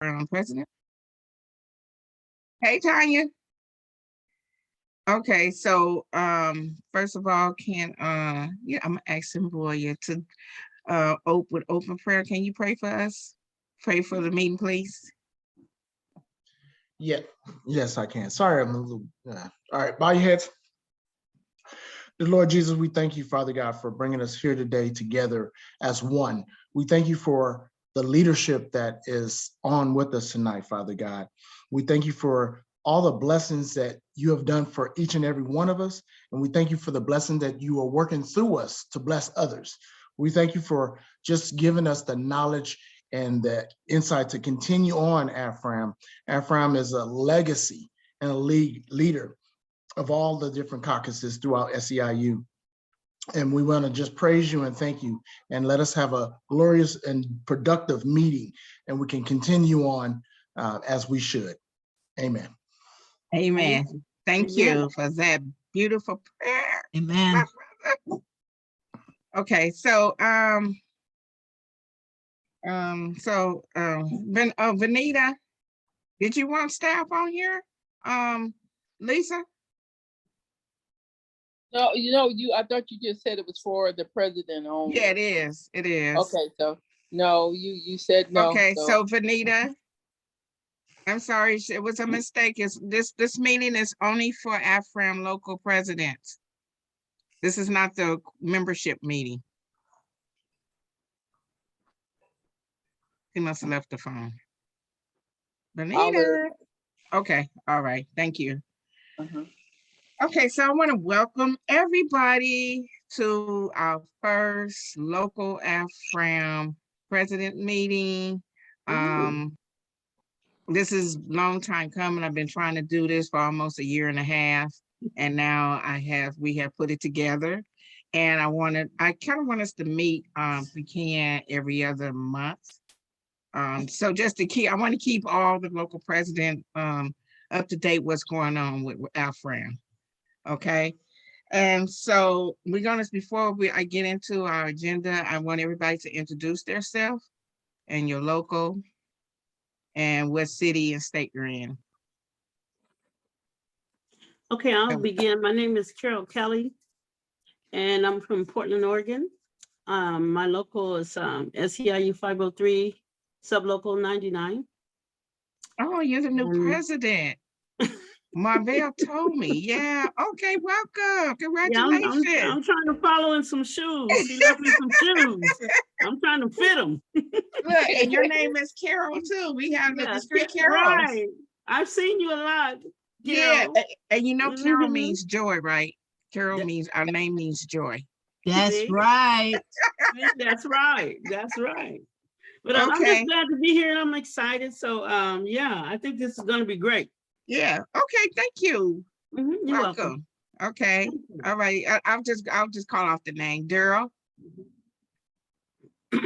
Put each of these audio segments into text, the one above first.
President. Hey, Tanya. Okay, so first of all, I'm asking Boya to with open prayer. Can you pray for us? Pray for the meeting, please. Yeah, yes, I can. Sorry, I'm a little. All right, bow your heads. The Lord Jesus, we thank you, Father God, for bringing us here today together as one. We thank you for the leadership that is on with us tonight, Father God. We thank you for all the blessings that you have done for each and every one of us. And we thank you for the blessing that you are working through us to bless others. We thank you for just giving us the knowledge and the insight to continue on Afram. Afram is a legacy and a leader of all the different caucuses throughout SEIU. And we want to just praise you and thank you, and let us have a glorious and productive meeting, and we can continue on as we should. Amen. Amen. Thank you for that beautiful prayer. Amen. Okay, so Vanita, did you want staff on here? Lisa? No, I thought you just said it was for the president only. Yeah, it is. It is. Okay, so no, you said no. Okay, so Vanita, I'm sorry, it was a mistake. This meeting is only for Afram local presidents. This is not the membership meeting. He must have left the phone. Vanita. Okay, all right, thank you. Okay, so I want to welcome everybody to our first local Afram president meeting. This is a long time coming. I've been trying to do this for almost a year and a half, and now we have put it together. And I kind of want us to meet, if we can, every other month. So just I want to keep all the local president up to date what's going on with Afram. Okay, and so before I get into our agenda, I want everybody to introduce themselves and your local and what city and state you're in. Okay, I'll begin. My name is Carol Kelly, and I'm from Portland, Oregon. My local is SEIU 503, sublocal 99. Oh, you're the new president. Marvell told me. Yeah. Okay. Welcome. Congratulations. Yeah, I'm trying to follow in some shoes. He left me some shoes. I'm trying to fit them. Look, and your name is Carol too. We have the three Carols. Right. I've seen you a lot. Carol. Yeah. And Carol means joy, right? Carol means, our name means joy. That's right. That's right. That's right. But I'm just glad to be here, and I'm excited. So yeah, I think this is going to be great. Yeah. Okay. Thank you. You're welcome. Okay. All right. I'll just call off the name. Daryl. All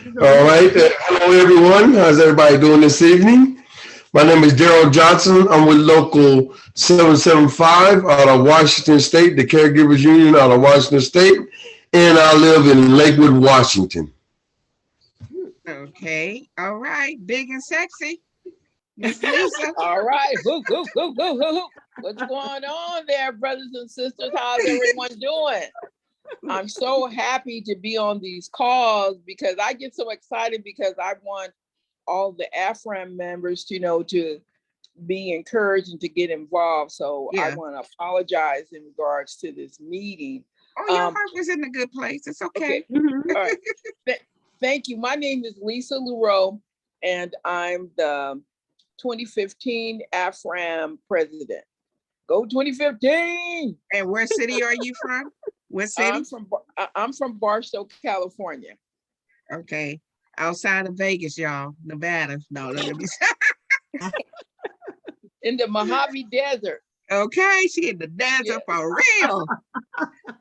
right. Hello, everyone. How's everybody doing this evening? My name is Daryl Johnson. I'm with Local 775 out of Washington State, the Caregivers Union out of Washington State, and I live in Lakewood, Washington. Okay. All right. Big and sexy. Miss Lisa. All right. What's going on there, brothers and sisters? How's everyone doing? I'm so happy to be on these calls because I get so excited because I want all the Afram members to be encouraged and to get involved. So I want to apologize in regards to this meeting. Oh, your heart was in a good place. It's okay. All right. Thank you. My name is Lisa Leroux, and I'm the 2015 Afram president. Go 2015! And where city are you from? What city? I'm from Barstow, California. Okay. Outside of Vegas, y'all. Nevada. No, let me in the Mojave Desert. Okay, she in the desert for real.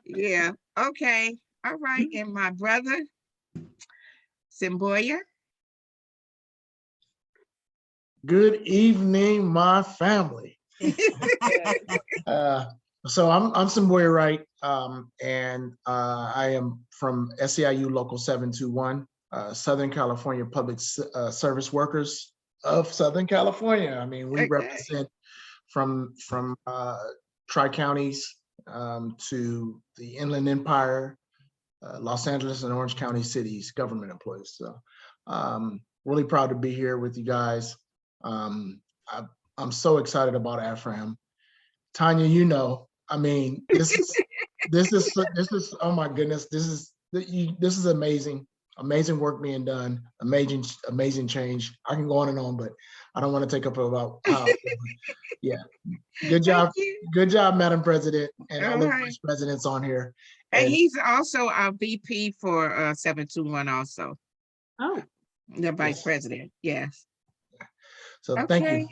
Yeah. Okay. All right. And my brother, Simboya. Good evening, my family. So I'm Simboya Wright, and I am from SEIU Local 721. Southern California Public Service Workers of Southern California. I mean, we Okay. represent from tri-counties to the Inland Empire, Los Angeles and Orange County cities, government employees. So really proud to be here with you guys. I'm so excited about Afram. Tanya, you know, I mean, this is oh my goodness, this is amazing. Amazing work being done, amazing change. I can go on and on, but I don't want to take up about how. Yeah, good job, Thank you. good job, Madam President, and all the All right. vice presidents on here. And he's also our VP for 721 also, Oh, the vice Yes. president. Yes. So thank you. Okay.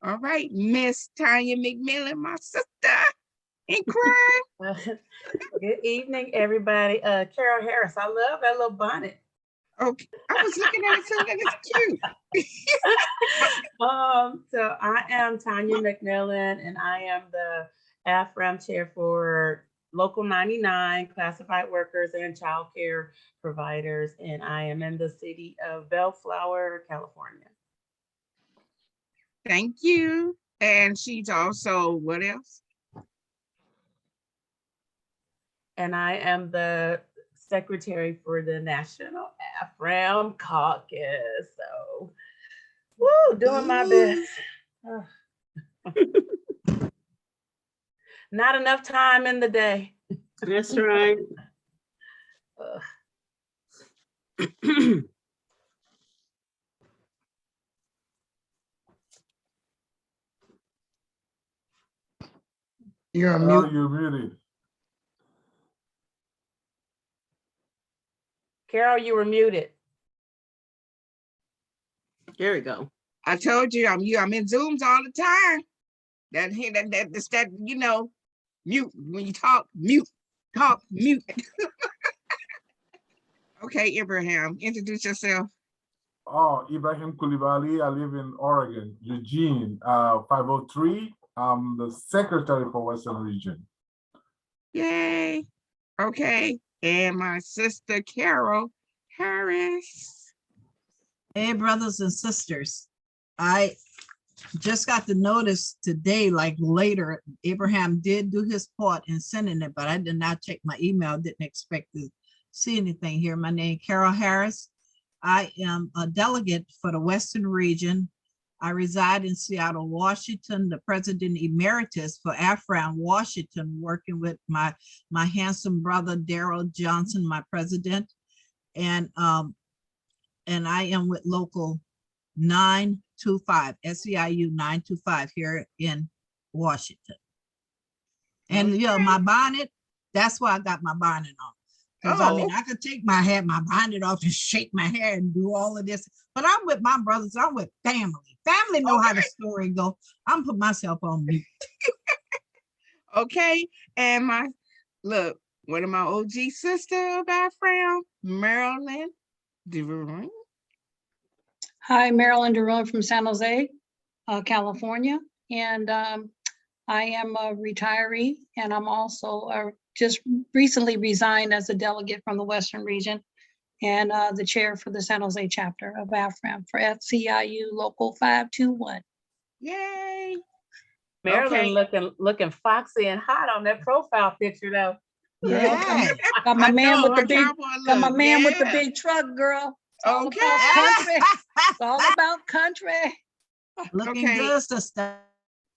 All right, Miss Tanya McMillan, my sister in crime. Good evening, everybody. Carol Harris, I love that little bonnet. Okay, I was looking at it thinking it's cute. So I am Tanya McMillan, and I am the Afram chair for Local 99, classified workers and child care providers, and I am in the city of Bellflower, California. Thank you. And she's also, what else? And I am the secretary for the National Afram Caucus. So, woo, doing my best. Not enough time in the day. that's right. You're on Carol, mute. you're muted. Carol, you were muted. There we go. I told you, I'm in Zooms all the time. That you know, mute when you talk, mute, Okay, Abraham, introduce yourself. Oh, Ibrahim Koulibaly. I live in Oregon, Eugene, 503. I'm the secretary for Western Region. Yay. Okay, and my sister Carol Harris. Hey, brothers and sisters, I just got the notice today, like later, Abraham did do his part in sending it, but I did not check my email, didn't expect to see anything here. My name is Carol Harris. I am a delegate for the Western Region. I reside in Seattle, Washington, the president emeritus for Afram Washington, working with my handsome brother, Daryl Johnson, my president. And I am with local 925, SEIU 925 here in Washington. And yeah, my bonnet, that's why I got my bonnet on. Because I mean, I could take my bonnet off and shake my hair and do all of this, but I'm with my brothers, I'm with family. Family know how the story go. I'm put myself on mute. Okay, and look, one of my OG sister of Afram, Marilyn DeVere. Hi, Marilyn DeRoe from San Jose, California. And I am a retiree, and I'm also just recently resigned as a delegate from the Western Region and the chair for the San Jose chapter of Afram for SEIU Local 521. Yay. Marilyn looking foxy and hot on that profile picture though. Yeah. Got my man with the big, got my man with the yeah. big truck, girl. It's all Okay. about country. It's all about country. Looking Okay. good, sister.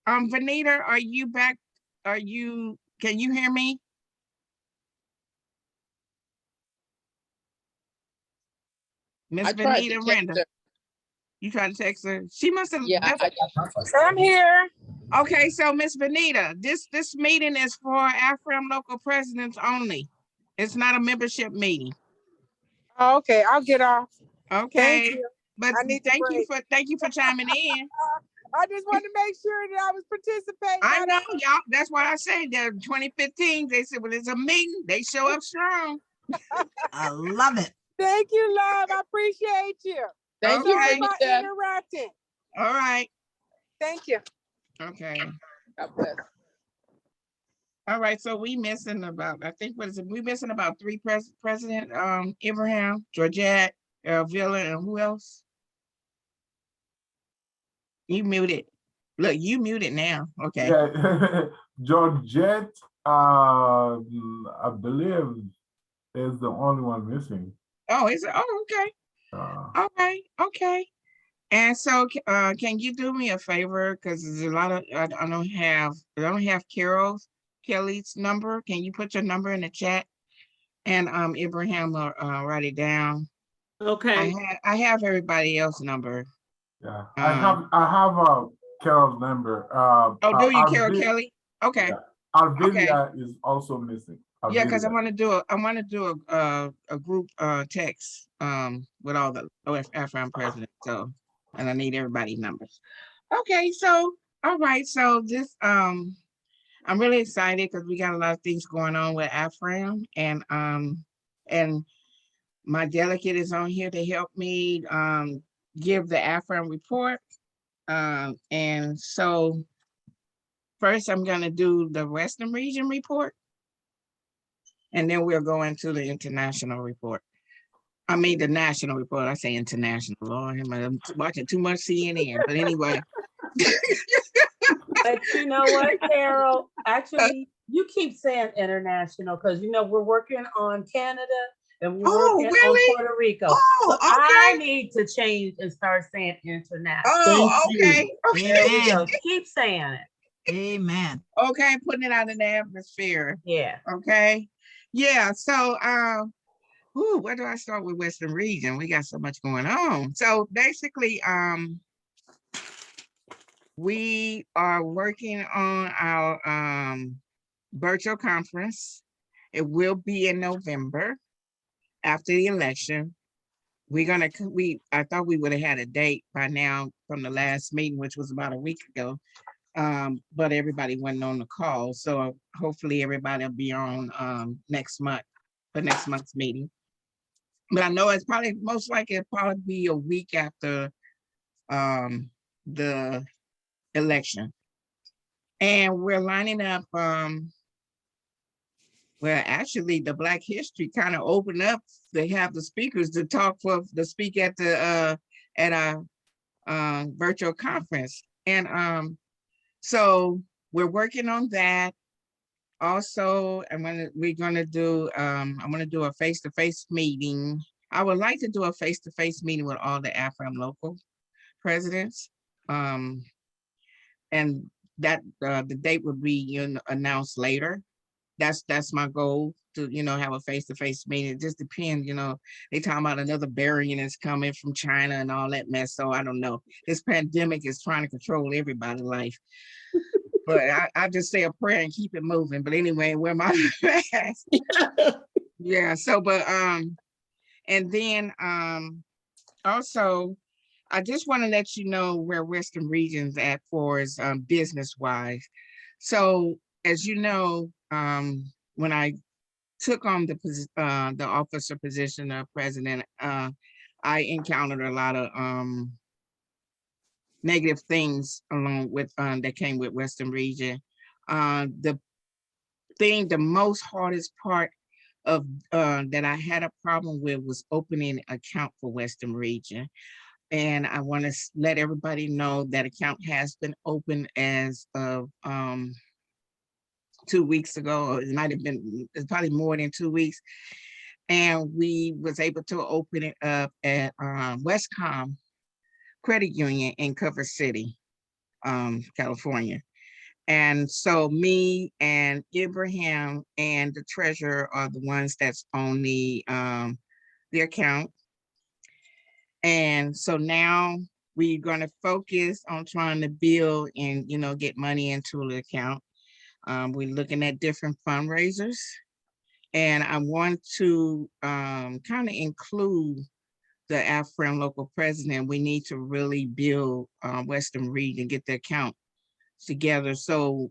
Vanita, are you back? Can you hear me? Miss I tried to Vanita text Randall. her. You tried to text her? She must have. Yeah, I'm here. Okay, so Miss Vanita, this meeting is for Afram local presidents only. It's not a membership meeting. Oh, okay, I'll get off. Okay, you. but I need to thank you for chiming in. I just wanted to make sure that I was participating. I know y'all. That's why I said that 2015. They said, well, it's a meeting. They show up strong. I love it. Thank you, love. I appreciate you. thank Okay. you, Sorry about Vanita. interrupting. All right. Thank you. Okay. God bless. All right, so we missing about, I think, what is it? We missing about three president, Abraham, Georgette, Villa, and who else? You muted. Look, you muted now. Okay. Yeah, Georgette, I believe, is the only one missing. Oh, is it? Oh, okay. All right. Okay. And so, can you do me a favor? Because there's a lot of, I don't have Kelly's number. Can you put your number in the chat? And Abraham will write it down. Okay. I have everybody else's number. Yeah, I have Carol's number. Oh, do you, Carol Kelly? Okay. Yeah. Arvelia is also missing. Yeah, because I Arvelia. want to do a group text with all the Afram presidents. So, and I need everybody's numbers. Okay, so all right, so this I'm really excited because we got a lot of things going on with Afram, and my delegate is on here to help me give the Afram report. And so first I'm gonna do the Western region report, and then we'll go into the international report. I mean, the national report. I say international. Lord, I'm watching too much CNN. But anyway. But you know what, Carol? Actually, you keep saying international because you know we're working on Canada and we're working really? on Puerto Rico. Oh, so okay. I need to change and start saying international. Oh, okay. There we go. Keep saying it. Amen. Okay, putting it out in the atmosphere. Yeah. Okay. Yeah. So where do I start with Western region? We got so much going on. So basically, we are working on our virtual conference. It will be in November after the election. I thought we would have had a date by now from the last meeting, which was about a week ago. But everybody wasn't on the call. So hopefully everybody will be on next month for next month's meeting. But I know it's probably most likely it'll probably be a week after the election. And we're lining up well, actually the Black History kind of opened up. They have the speakers to speak at our virtual conference. And so we're working on that. Also, I'm gonna do a face-to-face meeting. I would like to do a face-to-face meeting with all the Afram local presidents. And that the date would be announced later. That's my goal, to have a face-to-face meeting. It just depends, they talking about another variant is coming from China and all that mess. So I don't know. This pandemic is trying to control everybody's life. But I just say a prayer and keep it moving. But anyway, wear my mask. Yeah. So, but and then also, I just want to let you know where Western Region's at for is business wise. So as you know, when I took on the officer position of president, I encountered a lot of negative things along with that came with Western Region. The most hardest part of that I had a problem with was opening an account for Western Region. And I want to let everybody know that account has been open as of 2 weeks ago, or it might have been, it's probably more than 2 weeks. And we was able to open it up at Westcom Credit Union in Culver City, California. And so me and Abraham and the treasurer are the ones that's on the account. And so now we're going to focus on trying to build and, get money into the account. We're looking at different fundraisers. And I want to kind of include the Afram local president. We need to really build Western Region, get the account together. So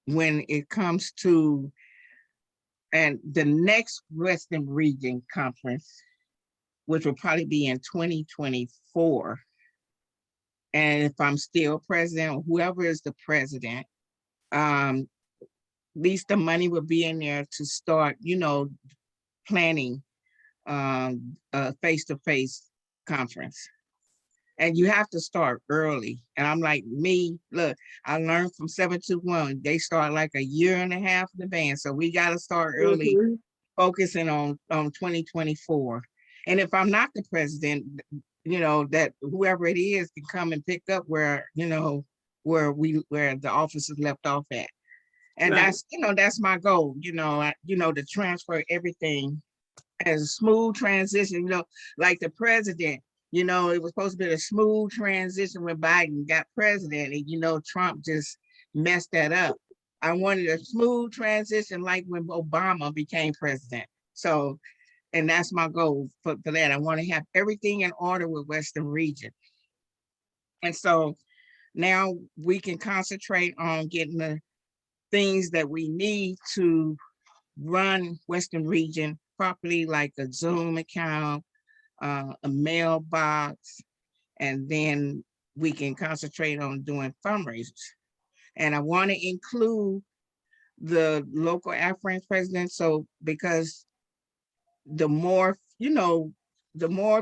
when it comes to the next Western Region conference, which will probably be in 2024. And if I'm still president, or whoever is the president, least the money would be in there to start, planning a face-to-face conference. And you have to start early. And I'm like, look, I learned from 721, they start like a year and a half in advance. So we got to start early, Mhm. focusing on 2024. And if I'm not the president, that whoever it is can come and pick up where the office is left off at. And Right. that's my goal, to transfer everything as a smooth transition, like the president, it was supposed to be a smooth transition when Biden got president, and Trump just messed that up. I wanted a smooth transition like when Obama became president. So, and that's my goal for that. I want to have everything in order with Western Region. And so now we can concentrate on getting the things that we need to run Western Region properly, like a Zoom account, a mailbox, and then we can concentrate on doing fundraisers. And I want to include the local Afram president, so because the more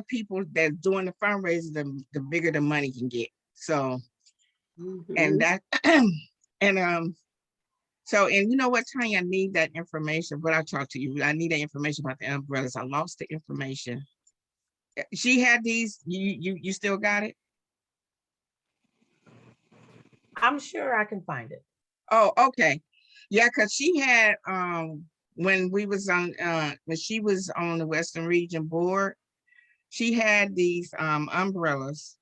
people that's doing the fundraisers, the bigger the money can get. So, and Mhm. that, and so, and you know what, Tanya, I need that information, but I'll talk to you. I need that information about the umbrellas. I lost the information. She had these, you still got it? I'm sure I can find it. Oh, okay. Yeah, because she had, when she was on the Western Region board, she had these umbrellas,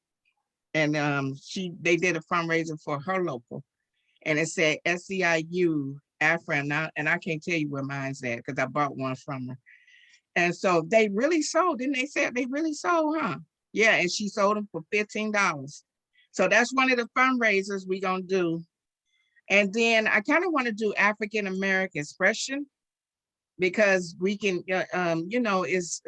and they did a fundraiser for her local, and it said SEIU Afram now, and I can't tell you where mine's at because I bought one from her. And so they really sold, didn't they say they really sold, huh? Yeah, and she sold them for $15. So that's one of the fundraisers we gonna do. And then I kind of want to do African American expression, because we can, it's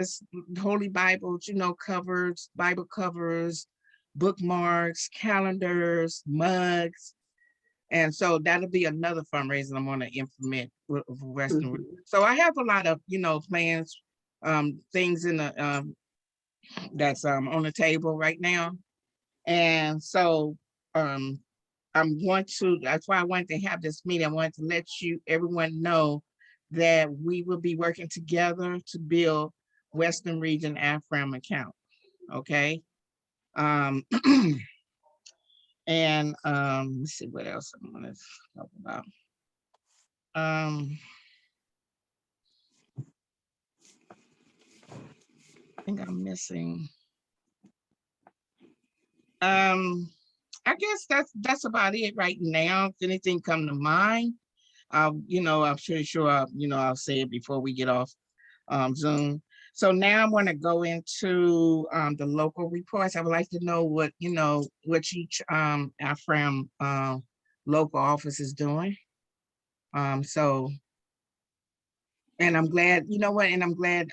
Holy Bibles, covers, Bible covers, bookmarks, calendars, mugs. And so that'll be another fundraiser I'm going to implement with Western. Mhm. So I have a lot of, plans, things in the, that's on the table right now. And so that's why I wanted to have this meeting. I wanted to let everyone know that we will be working together to build Western Region Afram account. Okay. And let's see what else I'm gonna talk about. I think I'm missing. I guess that's about it right now. If anything come to mind, I'm pretty sure I'll say it before we get off Zoom. So now I want to go into the local reports. I would like to know what each Afram local office is doing. So, and I'm glad, and I'm glad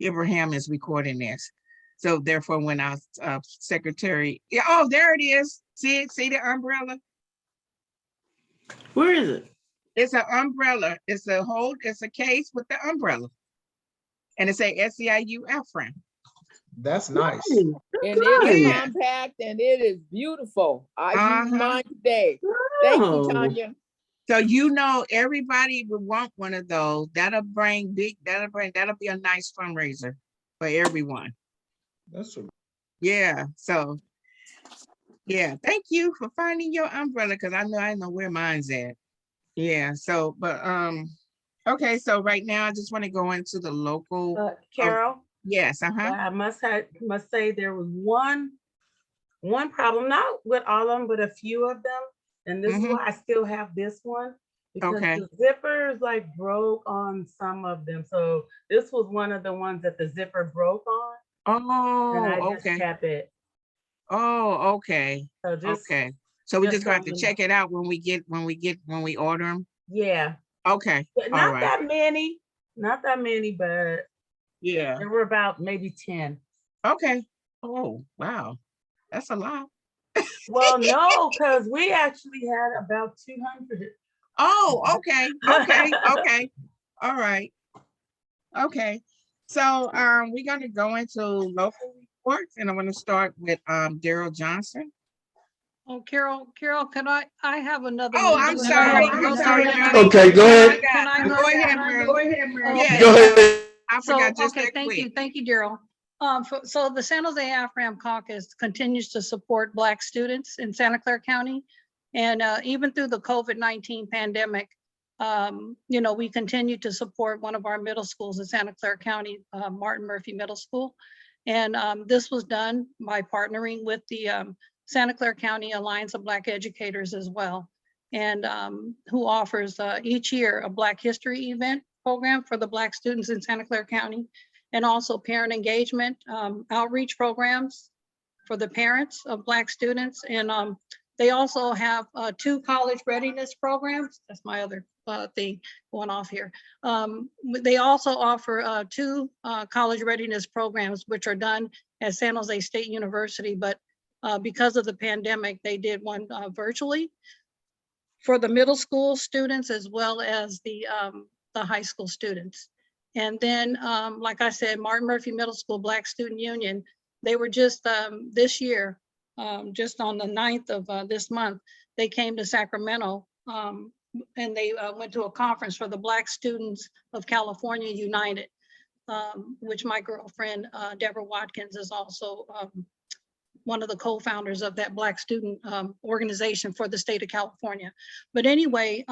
Abraham is recording this. So therefore, when our secretary, oh, there it is. See the umbrella? Where is it? It's an umbrella. It's a case with the umbrella. And it say SEIU Afram. That's nice. Ooh, And it is Yeah. compact and it is beautiful. I used Uh-huh. mine today. Thank you, wow. Tanya. So everybody would want one of those. That'll be a nice fundraiser for everyone. That's a Yeah. So yeah, thank you for finding your umbrella, because I know where mine's at. Yeah. So, but okay. So right now I just want to go into the local. Carol, Yes. I must say there was one problem, not with all of them, but a few of them. And this is why I still have this one, because Okay. the zippers like broke on some of them. So this was one of the ones that the zipper broke on, and I Oh, just okay. kept it. Oh, okay. So just Okay. So we just just got to something. check it out when we order them. Yeah, Okay. but All not right. that many, but Yeah. there were about maybe 10. Okay. Oh, wow. That's a lot. Well, no, because we actually had about 200. Oh, okay, okay, okay. All right. Okay. So we're gonna go into local reports and I'm gonna start with Daryl Johnson. Oh, Carol, can I have another Oh, meeting I'm and I have sorry. to I'm go sorry, to the Marilyn. next. Okay, go ahead. Can I Go ahead, Marilyn. Yeah, Go ahead. I So, forgot just okay, that thank you, quick. Daryl. So the San Jose Afram Caucus continues to support Black students in Santa Clara County. And even through the COVID-19 pandemic, we continue to support one of our middle schools in Santa Clara County, Martin Murphy Middle School. And this was done by partnering with the Santa Clara County Alliance of Black Educators as well, and who offers each year a Black History event program for the Black students in Santa Clara County, and also parent engagement outreach programs for the parents of Black students. And they also have 2 college readiness programs. That's my other thing going off here. They also offer 2 college readiness programs, which are done at San Jose State University, but because of the pandemic, they did one virtually for the middle school students as well as the high school students. And then, like I said, Martin Murphy Middle School Black Student Union, they were just this year, just on the 9th of this month, they came to Sacramento and they went to a conference for the Black Students of California United, which my girlfriend, Deborah Watkins, is also one of the co-founders of that Black student organization for the state of California. But anyway,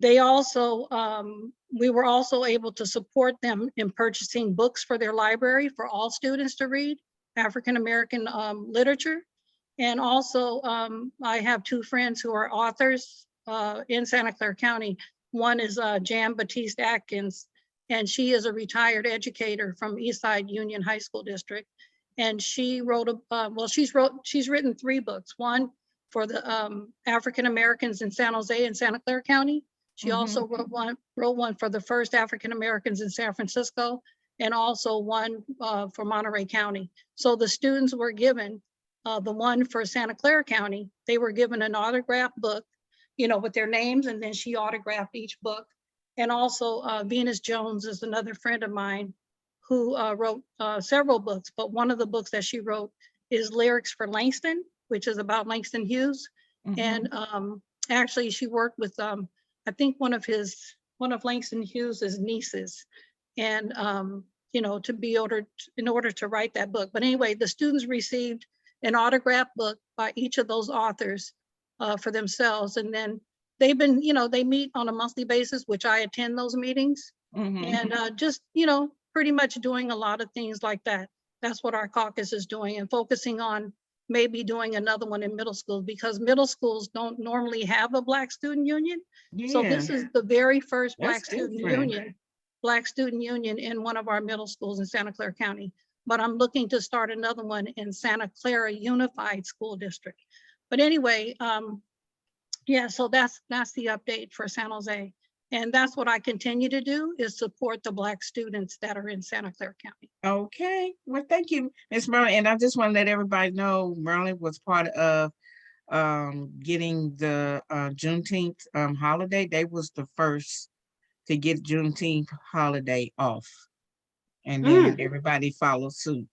they also, we were also able to support them in purchasing books for their library for all students to read, African-American literature. And also, I have 2 friends who are authors in Santa Clara County. One is Jan Batiste Atkins, and she is a retired educator from Eastside Union High School District. And she wrote she's written 3 books. One for the African Americans in San Jose and Santa Clara County. She also wrote one for the first African Americans in San Francisco, and also one for Monterey County. So the students were given the one for Santa Clara County. They were given an autographed book, with their names, and then she autographed each book. And also Venus Jones is another friend of mine who wrote several books, but one of the books that she wrote is Lyrics for Langston, which is about Langston Hughes. And actually she worked with, I think one of Langston Hughes's nieces, and in order to write that book. But anyway, the students received an autographed book by each of those authors for themselves. And then they've been, they meet on a monthly basis, which I attend those meetings, and just, pretty much doing a lot of things like that. That's what our caucus is doing, and focusing on maybe doing another one in middle schools, because middle schools don't normally have a Black student union. So this is the very first Black student union in one of our middle schools in Santa Clara County. But I'm looking to start another one in Santa Clara Unified School District. But anyway, yeah, so that's the update for San Jose. And that's what I continue to do, is support the Black students that are in Santa Clara County. Okay, well, thank you, Ms. Merlin. And I just want to let everybody know Merlin was part of getting the Juneteenth holiday. They was the first to get Juneteenth holiday off, and then everybody followed suit.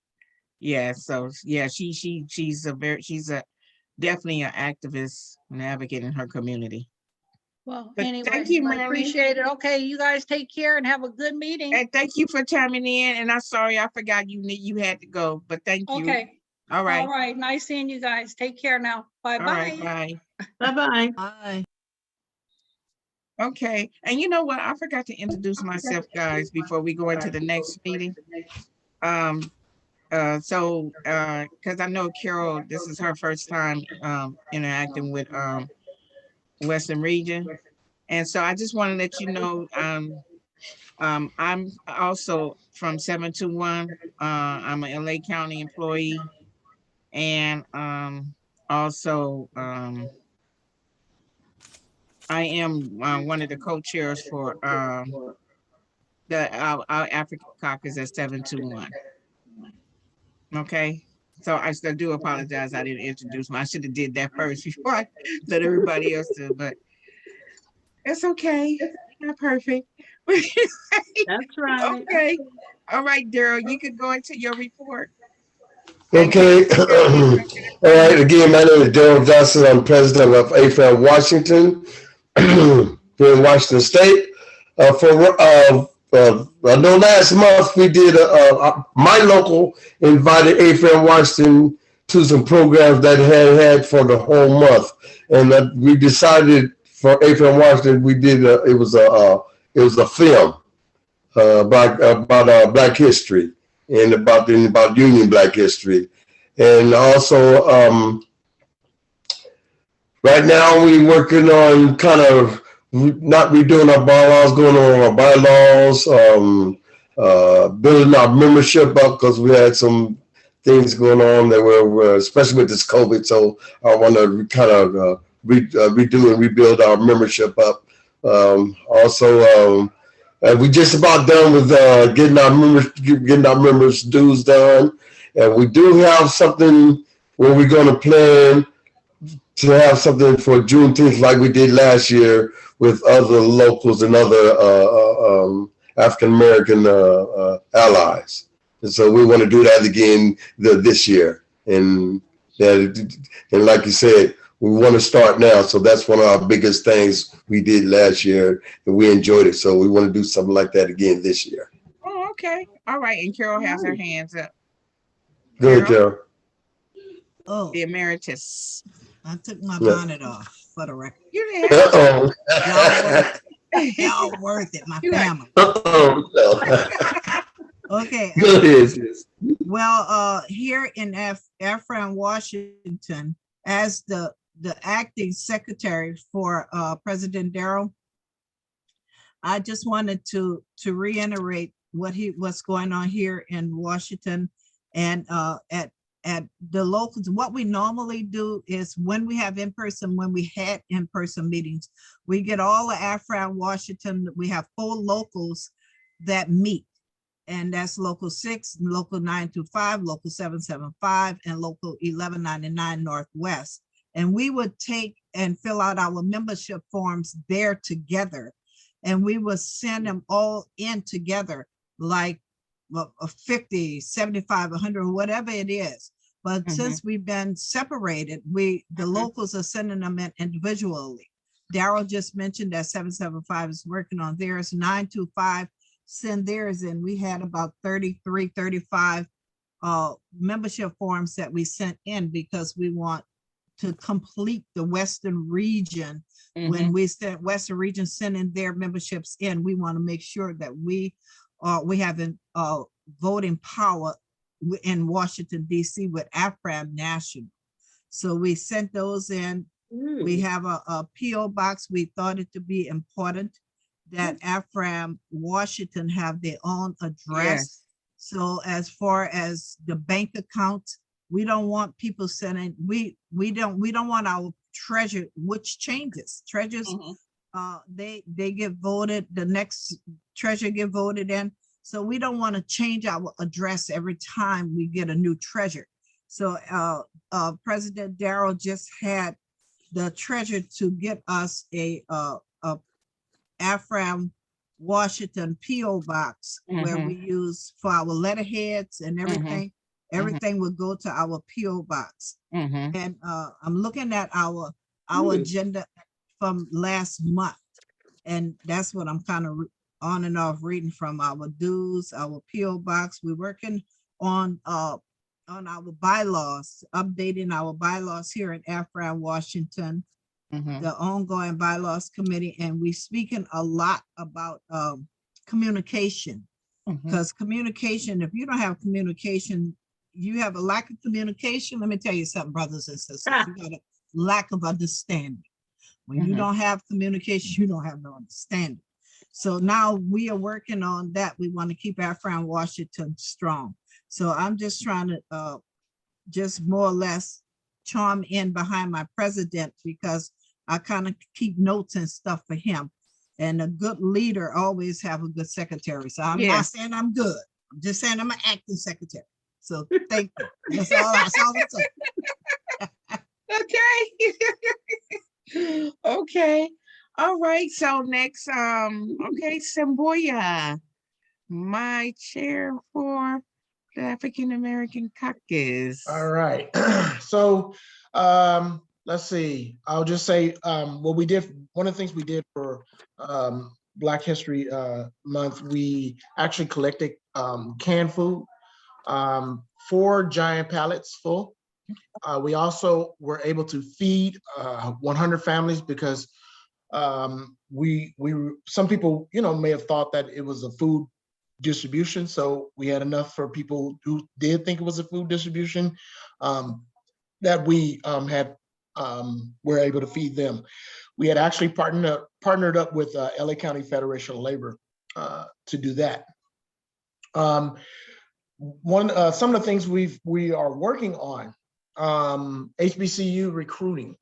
Yeah, so yeah, she's definitely an activist and advocate in her community. Well, But anyway, thank you, I Merlin. appreciate it. Okay, you guys take care and have a good meeting. And thank you for chiming in. And I'm sorry, I forgot you had to go, but thank you. Okay. All right. All right. Nice seeing you guys. Take care now. Bye-bye. All right, bye. Bye-bye. Bye. Okay, and you know what? I forgot to introduce myself, guys, before we go into the next meeting. Because I know Carol, this is her first time interacting with Western Region. And so I just want to let you know, I'm also from 721. I'm an LA County employee, and also I am one of the co-chairs for our African Caucus at 721. Okay, so I still do apologize. I didn't introduce myself. I should have did that first before I let everybody else do. But It's okay. Not perfect. That's right. Okay. All right, Daryl, you can go into your report. Okay. All right. Again, my name is Daryl Johnson. I'm president of Afram Washington here in Washington State. I know last month we did, my local invited Afram Washington to some programs that had for the whole month. And we decided for Afram Washington, we did, it was a film about Black history and about Union Black history. And also, right now we're working on kind of not redoing our bylaws, going on our bylaws, building our membership up because we had some things going on that were especially with this COVID. So I want to kind of redo and rebuild our membership up. Also, we just about done with getting our members dues done, and we do have something where we're going to plan to have something for Juneteenth like we did last year with other locals and other African American allies. And so we want to do that again this year. And like you said, we want to start now. So that's one of our biggest things we did last year, and we enjoyed it. So we want to do something like that again this year. Oh, okay. All right. And Carol has her hands up. Go ahead, Carol. Oh, The emeritus. I took my bonnet off for the record. You didn't have Uh-oh. Y'all worth it, my family. Uh-oh. Okay. Go ahead, sis. Well, here in Afram, Washington, as the acting secretary for President Darrell, I just wanted to reiterate what's going on here in Washington and at the locals. What we normally do is when we had in-person meetings, we get all of Afram, Washington. We have 4 locals that meet. And that's local 6, local 925, local 775, and local 1199 Northwest. And we would take and fill out our membership forms there together. And we would send them all in together, like 50, 75, 100, whatever it is. But since we've been separated, the locals are sending them in individually. Darrell just mentioned that 775 is working on theirs, 925 send theirs in. We had about 33, 35 membership forms that we sent in because we want to complete the Western region. When we sent Western region sending their memberships in, we want to make sure that we have voting power in Washington, D.C. with Afram National. So we sent those in. We have a P.O. box. We thought it to be important that Afram Washington have their own address. Yes. So as far as the bank accounts, we don't want people sending, we don't want our treasurer, which changes. Treasurers, they get voted, the next treasurer get voted in. So we don't want to change our address every time we get a new treasurer. So President Darrell just had the treasurer to get us a Afram Washington P.O. box where we use for our letterheads and everything. Everything will go to our P.O. box. And I'm looking at our agenda from last month. And that's what I'm kind of on and off reading from, our dues, our P.O. box. We're working on our bylaws, updating our bylaws here in Afram, Washington. The ongoing bylaws committee, and we speaking a lot about communication, because communication, if you don't have communication, you have a lack of communication. Let me tell you something, brothers and sisters, you got a lack of understanding. When you don't have communication, you don't have no understanding. So now we are working on that. We want to keep Afram Washington strong. So I'm just trying to just more or less charm in behind my president, because I kind of keep notes and stuff for him. And a good leader always have a good secretary. So I'm not saying I'm good. I'm just saying I'm an acting secretary. So thank you. That's all I'm saying. Okay. Okay. All right, so next, okay, Semboya, my chair for the African American Caucus. All right. So let's see. I'll just say what we did. One of the things we did for Black History Month, we actually collected canned food, 4 giant pallets full. We also were able to feed 100 families because we some people, you know, may have thought that it was a food distribution. So we had enough for people who did think it was a food distribution that we were able to feed them. We had actually partnered up with LA County Federation of Labor to do that. Some of the things we are working on, HBCU recruiting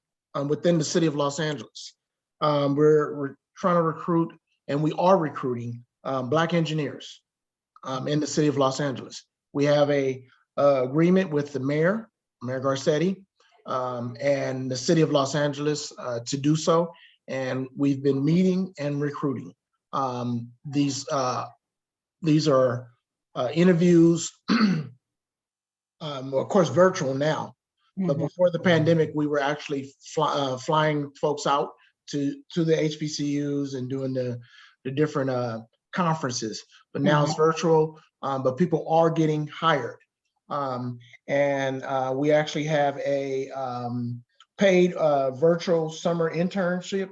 within the city of Los Angeles. We're trying to recruit, and we are recruiting Black engineers in the city of Los Angeles. We have a agreement with the Mayor Garcetti, and the city of Los Angeles to do so. And we've been meeting and recruiting. These are interviews, of course, virtual now. But before the pandemic, we were actually flying folks out to the HBCUs and doing the different conferences. But now it's virtual, but people are getting hired. And we actually have a paid virtual summer internship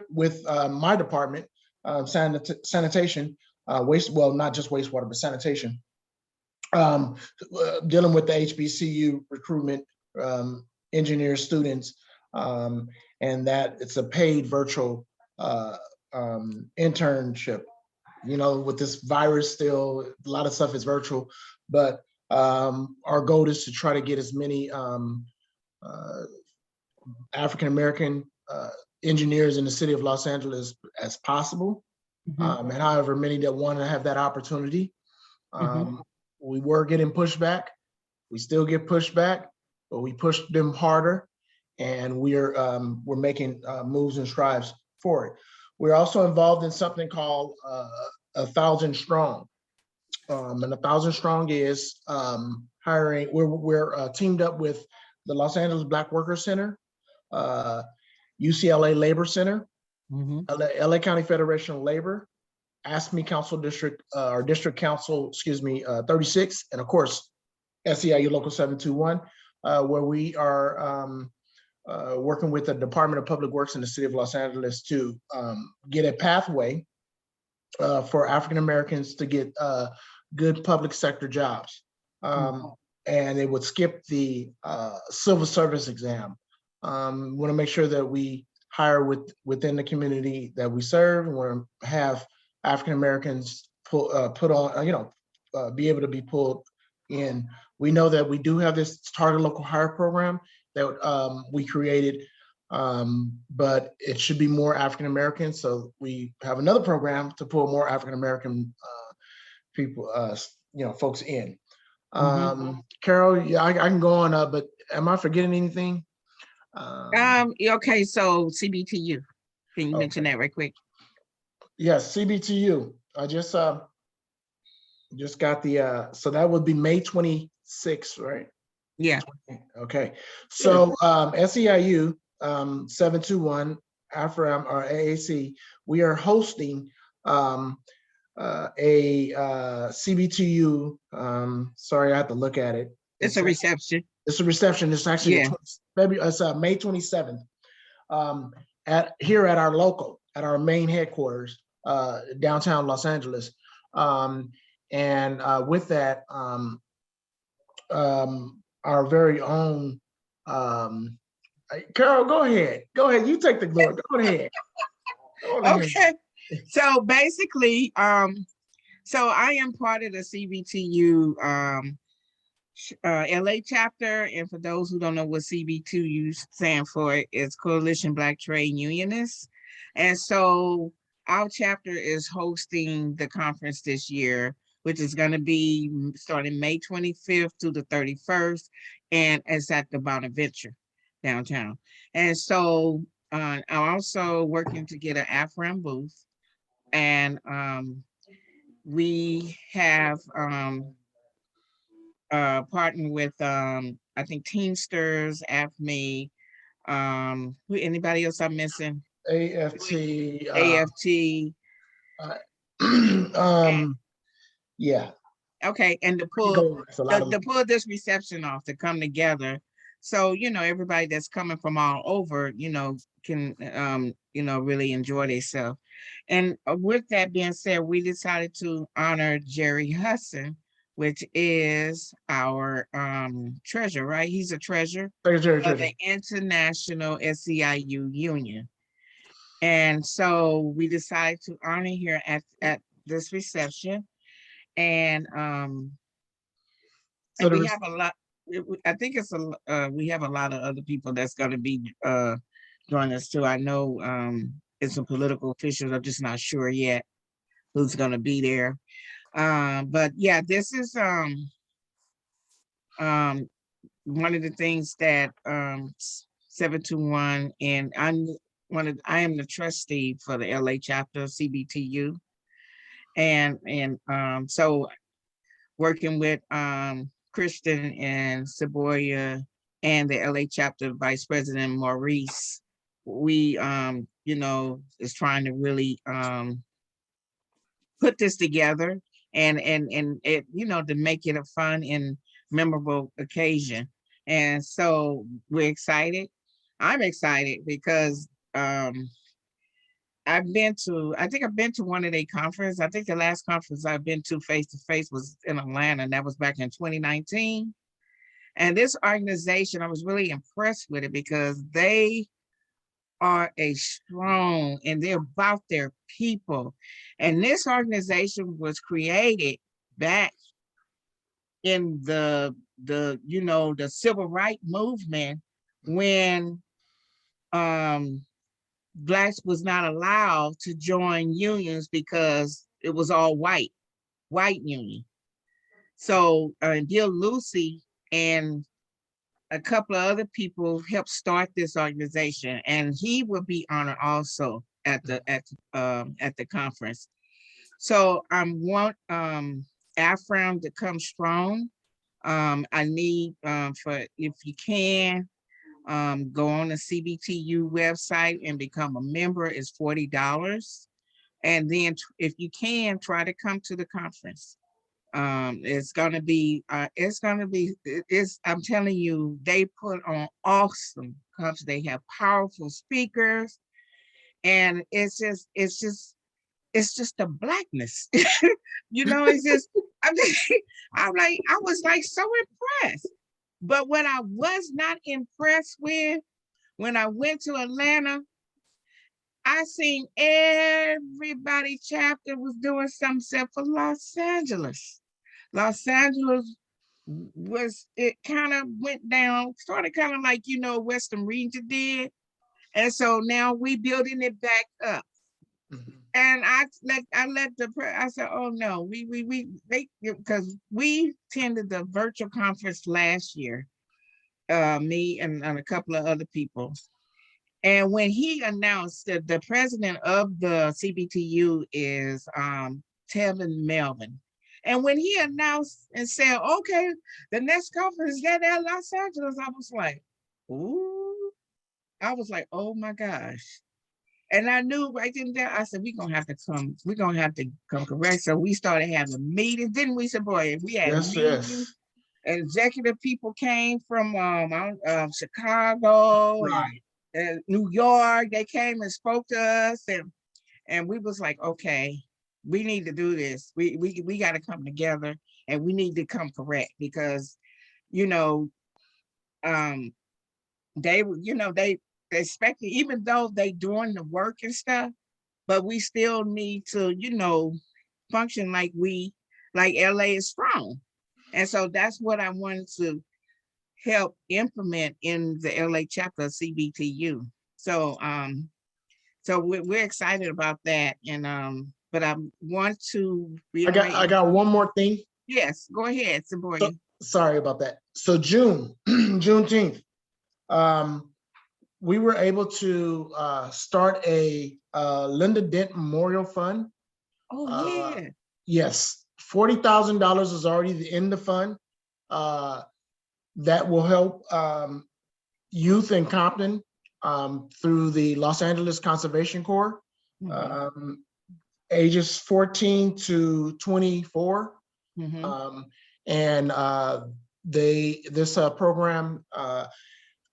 with my department, sanitation, well, not just wastewater, but sanitation, dealing with the HBCU recruitment, engineers, students, and that it's a paid virtual internship. You know, with this virus still, a lot of stuff is virtual, but our goal is to try to get as many African-American engineers in the city of Los Angeles as possible. And however many that want to have that opportunity. We were getting pushback. We still get pushback, but we push them harder, and we're making moves and strides for it. We're also involved in something called 1,000 Strong. And 1,000 Strong is hiring. We're teamed up with the Los Angeles Black Workers Center, UCLA Labor Center, LA County Federation of Labor, ASME Council District, or District Council, 36, and of course, SEIU Local 721, where we are working with the Department of Public Works in the city of Los Angeles to get a pathway for African Americans to get good public sector jobs. And it would skip the civil service exam. We want to make sure that we hire within the community that we serve. We want to have African Americans put on, be able to be pulled in. We know that we do have this target local hire program that we created, but it should be more African Americans. So we have another program to pull more African American people, folks in. Carol, yeah, I can go on, but am I forgetting anything? Okay, so CBTU, can you mention that right quick? Yes, CBTU. I just got the so that would be May 26th, right? Yeah. Okay. So SEIU 721 Afram or AAC, we are hosting a CBTU. Sorry, I have to look at it. It's a reception. It's a reception. It's actually it's May 27th. Here at our local, at our main headquarters, downtown Los Angeles. And with that, our very own, Carol, go ahead. Go ahead. You take the glory. Go ahead. Okay. So basically, so I am part of the CBTU LA chapter. And for those who don't know what CBTU stand for, it's Coalition Black Trade Unionists. And so our chapter is hosting the conference this year, which is going to be starting May 25th to the 31st. And it's at the Bonaventure downtown. And so I'm also working to get an Afram booth, and we have partnered with I think Teamsters, AFME, anybody else I'm missing? AFT. AFT. Yeah. Okay, and to pull this reception off, to come together. So, everybody that's coming from all over, can, really enjoy themselves. And with that being said, we decided to honor Jerry Hudson, which is our treasurer, right? He's a treasurer of the International SEIU Union. And so we decided to honor here at this reception. And So we have a lot. I think we have a lot of other people that's going to be joining us too. I know it's some political officials. I'm just not sure yet who's going to be there. But yeah, this is one of the things that 721, and I am the trustee for the LA chapter of CBTU, and so working with Kristen and Saboya and the LA chapter vice president Maurice, we is trying to really put this together and it, to make it a fun and memorable occasion. And so we're excited. I'm excited because I think I've been to one of their conferences. I think the last conference I've been to face-to-face was in Atlanta, and that was back in 2019. And this organization, I was really impressed with it because they are strong and they're about their people. And this organization was created back in the civil rights movement when Blacks was not allowed to join unions because it was all white union. So Gil Lucy and a couple of other people helped start this organization, and he will be honored also at the conference. So I want Afram to come strong. I need for, if you can, go on the CBTU website and become a member. It's $40. And then if you can, try to come to the conference. It's gonna be, I'm telling you, they put on awesome conference. They have powerful speakers, and it's just the Blackness. It's just, I was like so impressed. But what I was not impressed with, when I went to Atlanta, I seen everybody chapter was doing something except for Los Angeles. Los Angeles it kind of went down, started kind of like, Western Region did. And so now we building it back up. And I said, oh no, because we attended the virtual conference last year, me and a couple of other people. And when he announced that the president of the CBTU is Tevin Melvin. And when he announced and said, okay, the next conference is at Los Angeles, I was like, ooh, oh my gosh. And I knew right then there, I said, we're gonna have to come correct. So we started having meetings, didn't we, boy? We had meetings. Yes. Executive people came from Chicago, Right. and New York. They came and spoke to us, and we was like, okay, we need to do this. We got to come together, and we need to come correct because, they expect it, even though they doing the work and stuff, but we still need to, function like LA is strong. And so that's what I wanted to help implement in the LA chapter of CBTU. So we're excited about that. And but I want to reiterate. I got one more thing. Yes, go ahead, Saboya. Sorry about that. So Juneteenth. we were able to start a Linda Dent Memorial Fund. Oh, Uh, yeah. Yes, $40,000 is already in the fund. That will help youth in Compton through the Los Angeles Conservation Corps, Mhm. ages 14 to 24. Mhm. And this program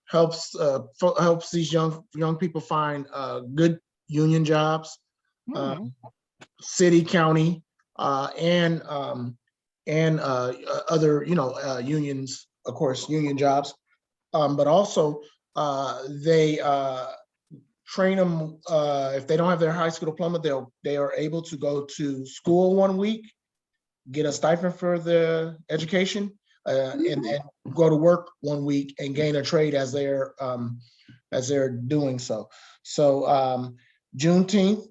helps these young people find good union jobs, Mhm. city, county, and other unions, of course, union jobs. But also they train them if they don't have their high school diploma, they are able to go to school 1 week, get a stipend for the education, and then go to work 1 week and gain a trade as they're doing so. So Juneteenth,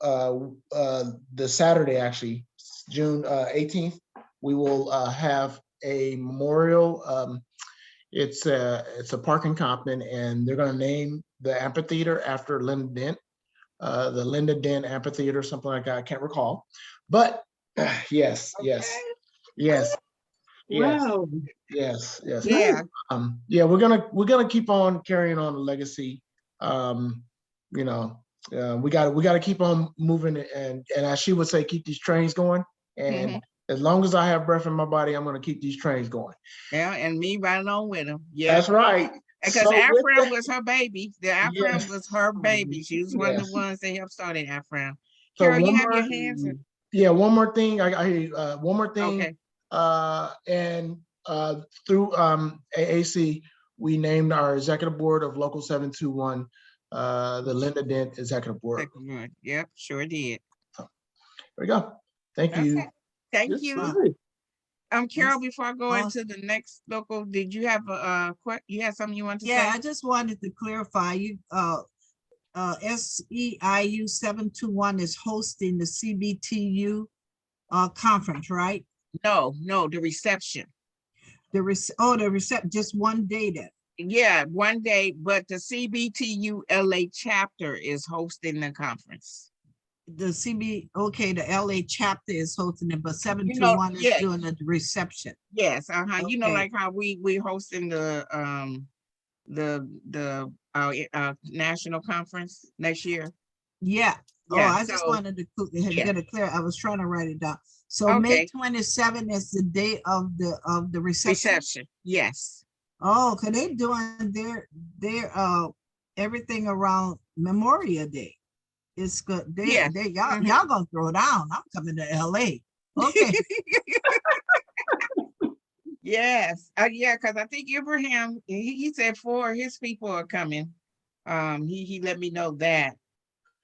the Saturday actually, June 18th, we will have a memorial. It's a park in Compton, and they're going to name the amphitheater after Linda Dent, the Linda Dent Amphitheater, something like that. I can't recall, but yes, yes, yes, yes, Wow. yes, yes. Yeah. Yeah, we're gonna keep on carrying on the legacy. Um, you know, we got to keep on moving, and as she would say, keep these trains going. And Mhm. as long as I have breath in my body, I'm gonna keep these trains going. Yeah, and me right along with him. Yeah. That's right. Because So with Afram that, was her baby. The Afram yes, was her baby. She was one of the yes. ones that helped start it, Afram. So Carol, you one have your more, hands up. yeah, one more thing. I hear you. One more thing. Okay. And through AAC, we named our executive board of Local 721 the Linda Dent Executive Board. Second one. Yep, sure did. There we go. Thank you. Okay. Thank That's you. fine. Carol, Yes. before I go into the next local, did you have you had something you want to Yeah, say? I just wanted to clarify, SEIU 721 is hosting the CBTU conference, right? No, the reception. The reception, just one day then. Yeah, one day, but the CBTU LA chapter is hosting the conference. The LA chapter is hosting it, but 721 is yeah, doing the reception. yes, You know, Okay. like how we hosting the national conference next year. Yeah. Oh, Yeah, I just so wanted to yeah. get it clear. I was trying to write it down. So May Okay, 27 is the day of the reception. reception. Yes. Oh, cause they doing their everything around Memorial Day. It's good. Yeah. Y'all gonna throw down. I'm coming to LA. Okay. Yes. Yeah, because I think Abraham, he said 4 of his people are coming. He let me know that.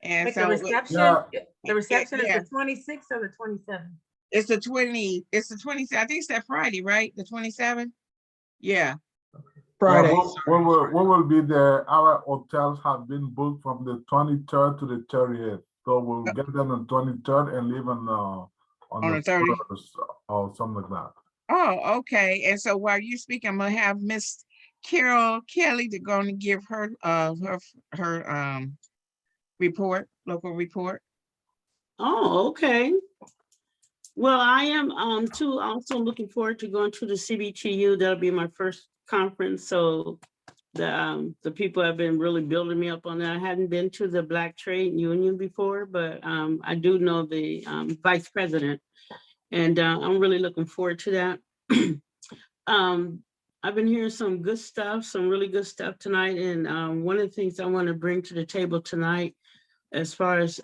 And Like so the yeah, reception is yeah. the 26th or the 27th? It's the 20, it's the 20, I think it's that Friday, right? The 27th? Yeah. Friday. Yeah, we will be there. Our hotels have been booked from the 23rd to the 30th. So we'll get them on 23rd and leave on the 30th. 1st or something like that. Oh, okay. And so while you speak, I'm gonna have Miss Carol Kelly to go and give her her report, local report. Oh, okay. Well, I am too also looking forward to going to the CBTU. That'll be my first conference. So the people have been really building me up on that. I hadn't been to the Black Trade Union before, but I do know the vice president, and I'm really looking forward to that. I've been hearing some good stuff, some really good stuff tonight. And one of the things I want to bring to the table tonight, as far as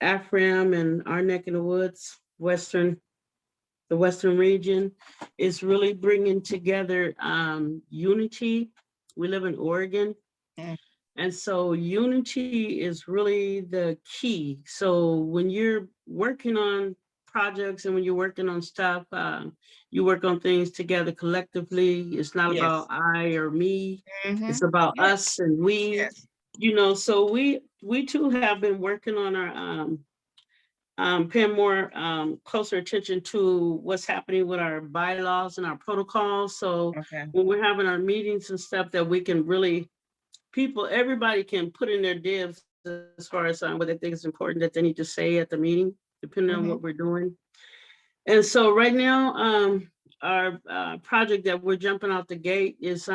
Afram and our neck of the woods, the Western region, is really bringing together unity. We live in Oregon. Mm. And so unity is really the key. So when you're working on projects and when you're working on stuff, you work on things together collectively. It's not Yes. about I or me. Mhm. It's about Yes. us and we. Yes. So we too have been working on our paying more closer attention to what's happening with our bylaws and our protocols. So Okay. when we're having our meetings and stuff, that we can really people, everybody can put in their dibs as far as what they think is important that they need to say at the meeting, depending on what we're doing. And so right now, our project that we're jumping out the gate is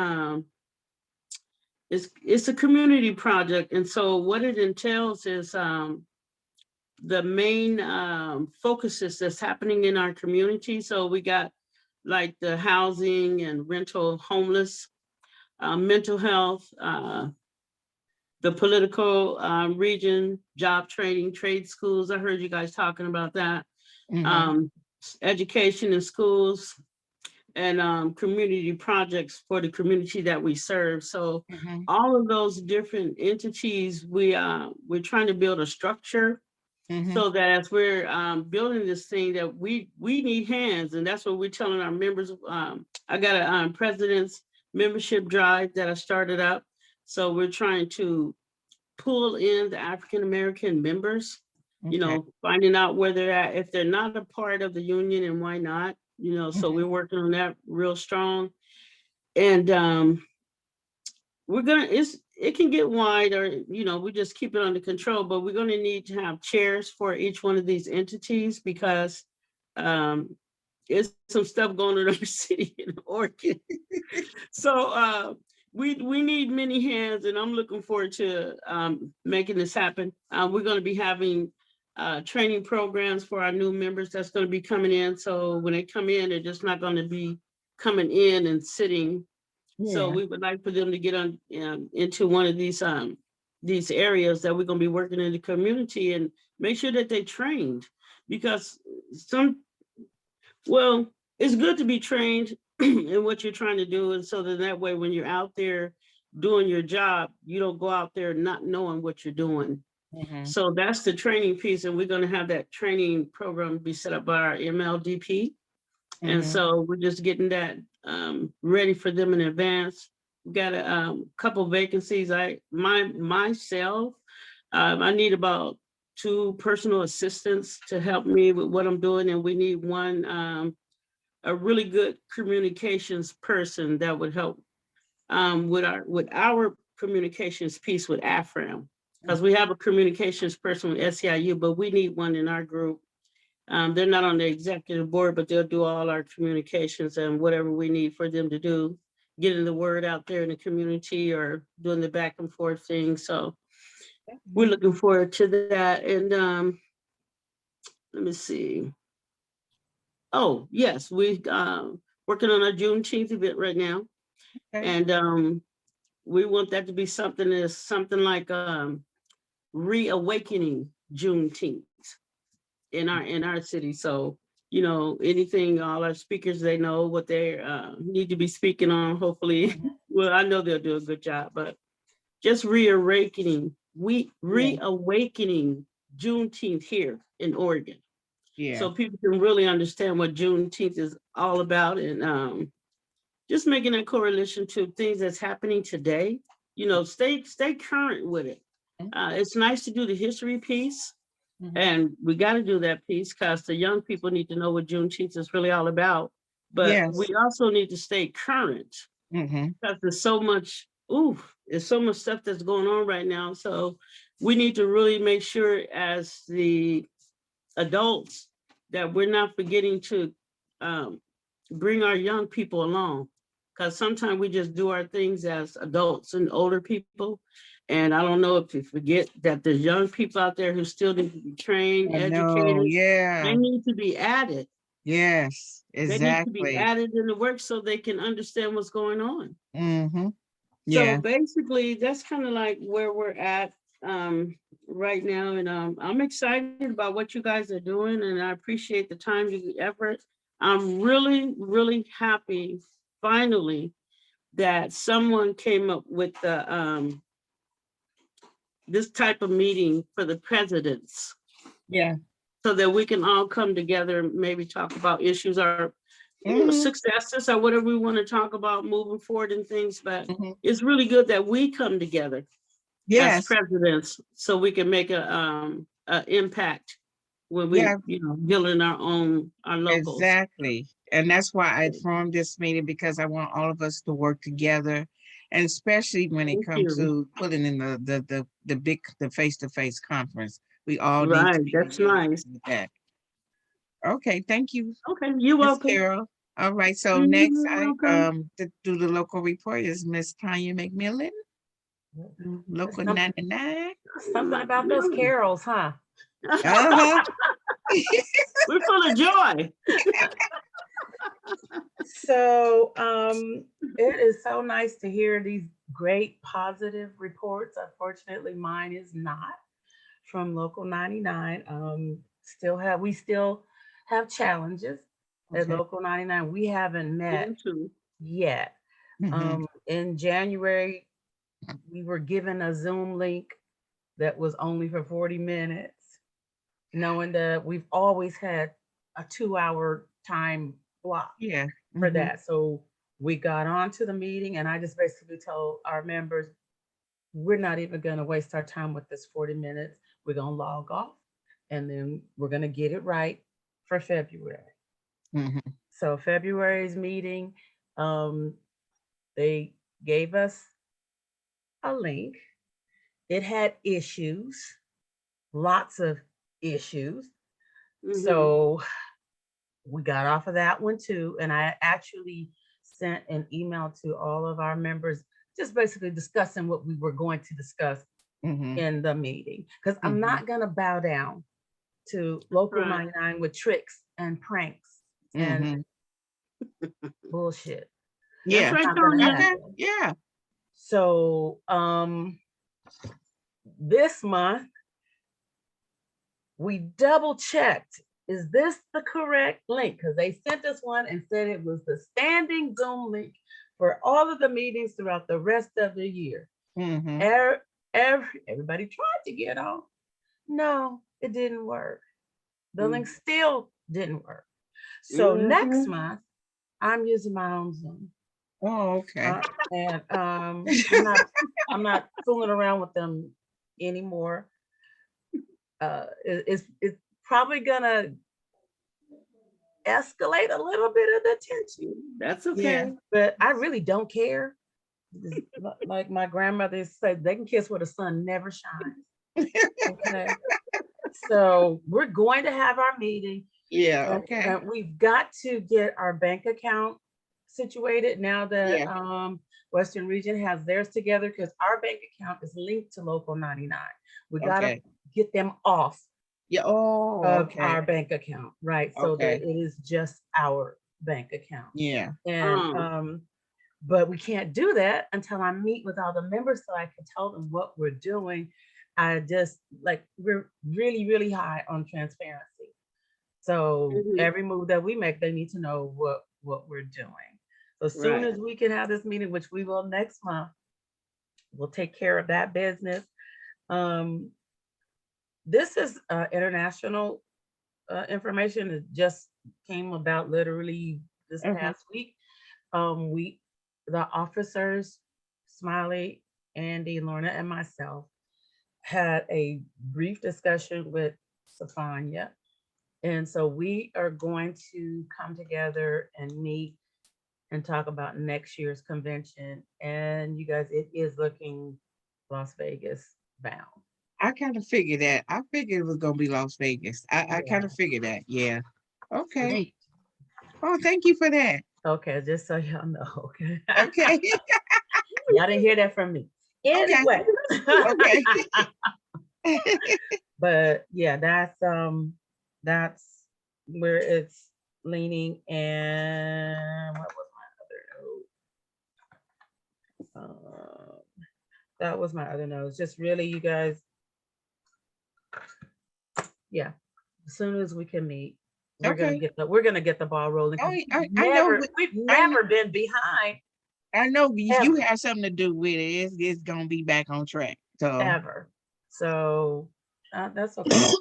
it's a community project. And so what it entails is the main focuses that's happening in our community. So we got like the housing and rental homeless, mental health, the political region, job training, trade schools. I heard you guys talking about that. Education in schools, and community projects for the community that we serve. So all of those different entities, we're trying to build a structure so that as we're building this thing that we need hands, and that's what we're telling our members. I got a president's membership drive that I started up. So we're trying to pull in the African-American members, you know, finding out where they're at, if they're not a part of the union and why not, you know, so we're working on that real strong. And we're gonna, it can get wide, or, you know, we just keep it under control, but we're gonna need to have chairs for each one of these entities because it's some stuff going on in our city in Oregon. So we need many hands, and I'm looking forward to making this happen. We're gonna be having training programs for our new members that's going to be coming in. So when they come in, they're just not going to be coming in and sitting. So we would like for them to get on into one of these areas that we're going to be working in the community and make sure that they trained, because it's good to be trained in what you're trying to do. And so that way, when you're out there doing your job, you don't go out there not knowing what you're doing. So that's the training piece, and we're going to have that training program be set up by our MLDP. And so we're just getting that ready for them in advance. We got a couple vacancies. Myself, I need about 2 personal assistants to help me with what I'm doing, and we need one, a really good communications person that would help with our communications piece with Afram. Because we have a communications person with SEIU, but we need one in our group. They're not on the executive board, but they'll do all our communications and whatever we need for them to do, getting the word out there in the community or doing the back and forth thing. So we're looking forward to that. And let me see. Oh, yes, we working on our Juneteenth event right now. And we want that to be something that's something like reawakening Juneteenth in our city. So, you know, anything, all our speakers, they know what they need to be speaking on, hopefully. Well, I know they'll do a good job, but just reawakening Juneteenth here in Oregon. So people can really understand what Juneteenth is all about, and just making a correlation to things that's happening today. You know, stay current with it. It's nice to do the history piece, and we got to do that piece because the young people need to know what Juneteenth is really all about. But we also need to stay current because there's so much stuff that's going on right now. So we need to really make sure as the adults that we're not forgetting to bring our young people along, because sometimes we just do our things as adults and older people. And I don't know if you forget that there's young people out there who still need to be trained, educated. They need to be added. Yes, exactly. They need to be added in the work so they can understand what's going on. So basically, that's kind of like where we're at right now. And I'm excited about what you guys are doing, and I appreciate the time, the effort. I'm really, really happy, finally, that someone came up with the this type of meeting for the presidents. So that we can all come together and maybe talk about issues or successes or whatever we want to talk about moving forward and things. But it's really good that we come together as presidents so we can make a impact when we, you know, dealing our locals. Exactly. And that's why I formed this meeting, because I want all of us to work together. And especially when it Thank comes you. to putting in the face-to-face conference, we all need to Right, be that's together nice. with that. Okay, thank you, Okay, you're Ms. welcome. Carol. All right, so Mhm, next you're I welcome. to do the local report is Miss Tanya McMillan, local Something 99. something about those carols, huh? Uh-huh. We're full of joy. So it is so nice to hear these great positive reports. Unfortunately, mine is not from Local 99. We still have challenges at Okay. Local 99. We haven't met Me too. yet. Mhm. In January, we were given a Zoom link that was only for 40 minutes, knowing that we've always had a 2-hour time block Yeah. for Mhm. that. So we got on to the meeting, and I just basically told our members, we're not even going to waste our time with this 40 minutes. We're going to log off, and then we're going to get it right for February. Mhm. So February's meeting, they gave us a link. It had issues, lots of issues. Mhm. So we got off of that one too. And I actually sent an email to all of our members, just basically discussing what we were going to discuss Mhm. in the meeting. Because I'm Mhm. not going to bow down to Local Right. 99 with tricks and pranks and Mhm. bullshit. That's Yeah. right, Not gonna Tonya. Okay. happen. Yeah. So this month we double checked, is this the correct link? Because they sent us one and said it was the standing Zoom link for all of the meetings throughout the rest of the year. Mhm. Everybody tried to get on. No, it didn't work. The link still didn't work. So next Mhm. month, I'm using my own Zoom. Oh, okay. And I'm not fooling around with them anymore. It's probably gonna escalate a little bit of the tension, That's Yeah. okay. but I really don't care. Like my grandmother said, they can kiss where the sun never shines. Okay. So we're going to have our meeting. Yeah. And, Okay. and we've got to get our bank account situated now that Yeah. Western Region has theirs together, because our bank account is linked to Local 99. We got to Okay. get them off Yeah. Oh, of okay. our bank account, right? So that Okay. it is just our bank account. Yeah. And but we can't do that until I meet with all the members so I can tell them what we're doing. I just we're really, really high on transparency. So Mhm. every move that we make, they need to know what we're doing. So as soon Right. as we can have this meeting, which we will next month, we'll take care of that business. This is international information. It just came about literally this Mhm. past week. The officers, Smiley, Andy, Lorna, and myself had a brief discussion with Safanya. And so we are going to come together and meet and talk about next year's convention. And you guys, it is looking Las Vegas bound. I kind of figured that. I figured it was gonna be Las Vegas. I kind of figured that. Yeah. Okay. Great. Oh, thank you for that. Okay, just so y'all know. Okay. Okay. Y'all didn't hear that from me. Anyway. Okay. But yeah, that's where it's leaning. And what was my other note? That was my other note. It's just really, you guys, yeah, as soon as we can meet, we're gonna Okay. get the ball rolling. 'Cause Oh, I know. we've I know. never been behind I know if you Ever. have something to do with it, it's gonna be back on track. So ever. So that's okay.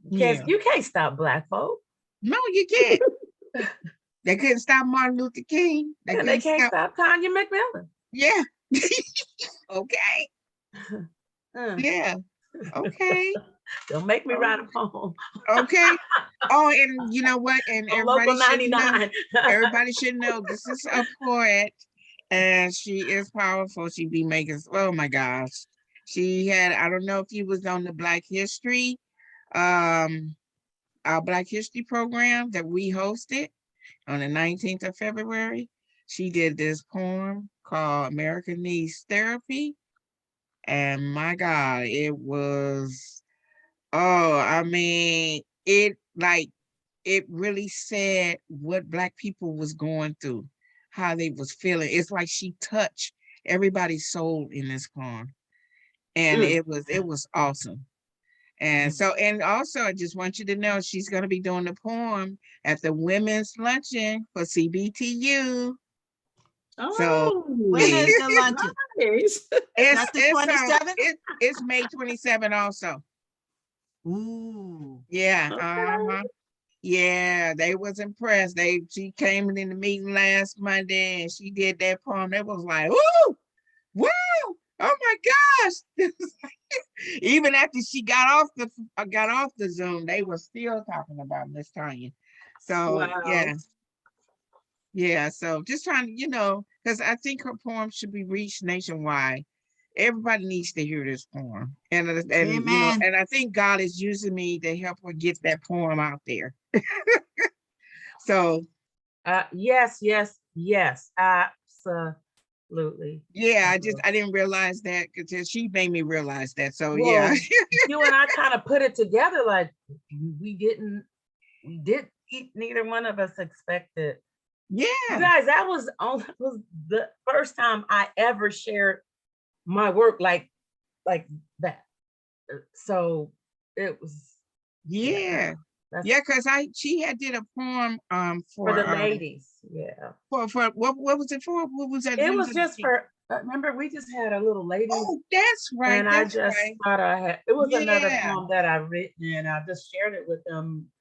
yeah. You can't stop Black folk. No, you can't. They couldn't stop Martin Luther King. They And they couldn't can't stop. stop Tanya McMillan. Yeah. Okay. Uh, Yeah. Okay. Don't make me write a poem. Okay. Oh, and you know what? And On Local everybody should know. 99. Everybody should know this is a poet, and she is powerful. She be making. Oh my gosh, she had. I don't know if you was on the Black History, our Black History program that we hosted on the 19th of February. She did this poem called "America Needs Therapy," and my God, it was. Oh, I mean, it really said what Black people was going through, how they was feeling. It's like she touched everybody's soul in this poem. And Mm. it was awesome. And so, and also I just want you to know she's gonna be doing the poem at the women's luncheon for CBTU. So When is the luncheon? Nice. That's the 27th? It's May 27 also. Ooh. Yeah. Okay. Yeah, they was impressed. She came in the meeting last Monday and she did that poem. They was like, "Woo, wow, oh my gosh!" Even after she got off the Zoom, they were still talking about Miss Tanya. So Wow. yeah. So just trying to, because I think her poem should be reached nationwide. Everybody needs to hear this poem, and Amen. and I think God is using me to help her get that poem out there. So Yes, absolutely. yeah, I didn't realize that because she made me realize that. So Well, yeah. you and I kind of put it together like neither one of us expected. Yeah. You guys, that was the first time I ever shared my work like that. So it was Yeah. that's Yeah, because she had did a poem for the ladies. Yeah. for what was it for? What was that? It was just for remember we just had a little ladies. Oh, that's right. And I just thought it was another Yeah. poem that I written and I just shared it with them.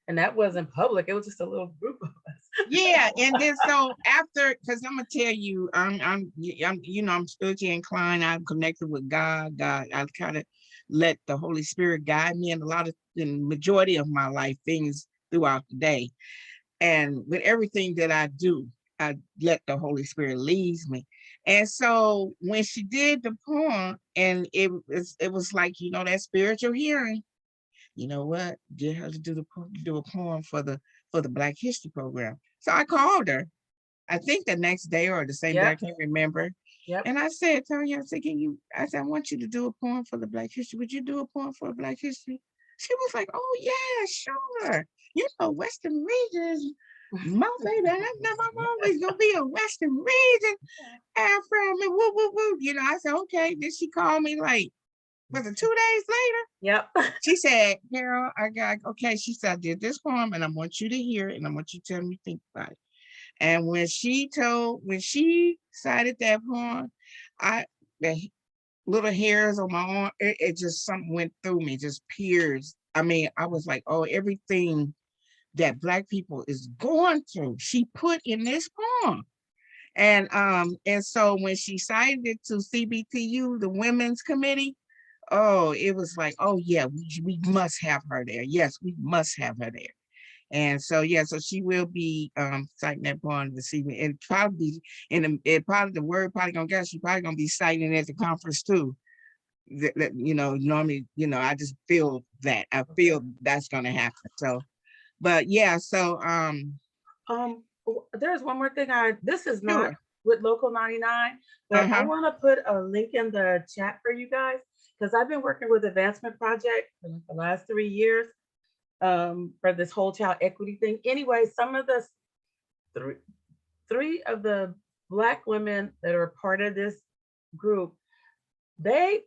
And that wasn't public. It was just a little group of us. Yeah, and then so after, because I'm gonna tell you, I'm spiritually inclined. I'm connected with God. I kind of let the Holy Spirit guide me in the majority of my life things throughout the day. And with everything that I do, I let the Holy Spirit lead me. And so when she did the poem, and it was like, that spiritual hearing, you know what? Get her to do a poem for the Black History program. So I called her, I think the next day or the same day, I Yep. can't remember. Yep. And I said, Tanya, I said, I want you to do a poem for the Black History. Would you do a poem for Black History? She was like, oh yeah, sure. Western region is my baby. I'm always gonna be a Western region. Afram and woo woo woo. I said, okay. Then she called me like, was it 2 days later? Yep. She said, Carol, okay. She said, I did this poem and I want you to hear it and I want you to tell me what you think about it. And when she cited that poem, the little hairs on my arm, it just something went through me, just tears. I mean, I was like, oh, everything that Black people is going through, she put in this poem. And so when she cited it to CBTU, the Women's Committee, oh, it was like, oh yeah, we must have her there. Yes, we must have her there. And so yeah, so she will be citing that poem this evening. And probably the word probably gonna guess she's probably gonna be citing it at the conference too. Normally, I just feel that. I feel that's gonna happen. So, but yeah, so there's one more thing. This is not sure. with Local 99, but I want to put a link in the chat for you guys because I've been working with Advancement Project for the last 3 years for this whole child equity thing. Anyway, some of the three of the Black women that are part of this group, they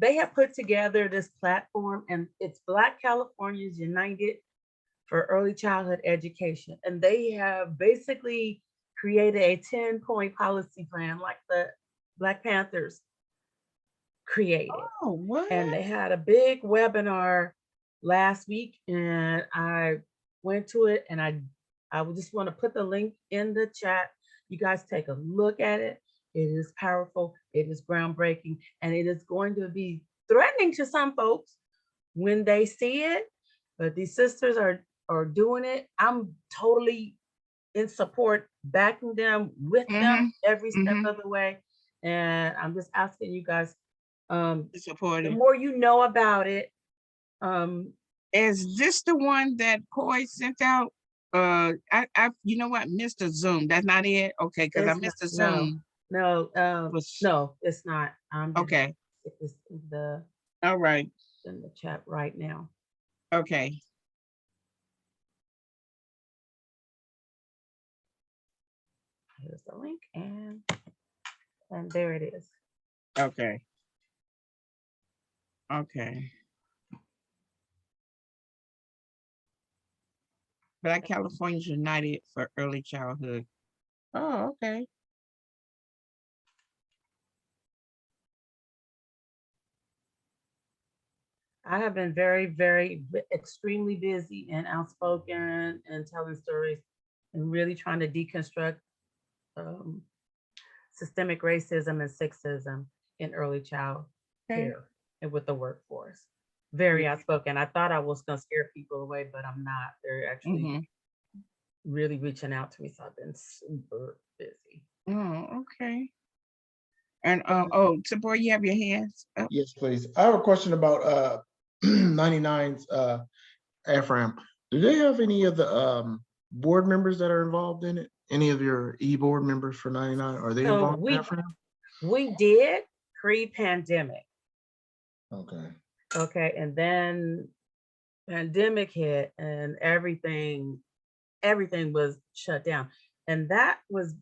have put together this platform, and it's Black Californians United for Early Childhood Education. And they have basically created a 10-point policy plan like the Black Panthers created. Oh, what? And they had a big webinar last week and I went to it, and I would just want to put the link in the chat. You guys take a look at it. It is powerful, it is groundbreaking, and it is going to be threatening to some folks, when they see it, but these sisters are doing it. I'm totally in support, backing them with them every step of the way. And I'm just asking you guys, Support the it. more you know about it, Is this the one that Coy sent out? You know what, Mr. Zoom, that's not it? Okay, because I it's missed the not, Zoom. no, no, it's not. Okay, It's all right, in the chat right now. okay. Here's the link, and there it is. Okay. Okay. Black Californians United for Early Childhood. Oh, okay. I have been very extremely busy and outspoken and telling stories and really trying to deconstruct systemic racism and sexism in early child care and with the workforce. Very outspoken. I thought I was going to scare people away, but I'm not. They're actually really reaching out to me. So I've been super busy. Oh, okay. And oh, Tabor, you have your hands up? Yes, please. I have a question about 99's Afram. Do they have any of the board members that are involved in it? Any of your board members for 99? Are they So involved in Afram? we did pre-pandemic. Okay. Okay, and then pandemic hit and everything was shut down. And that was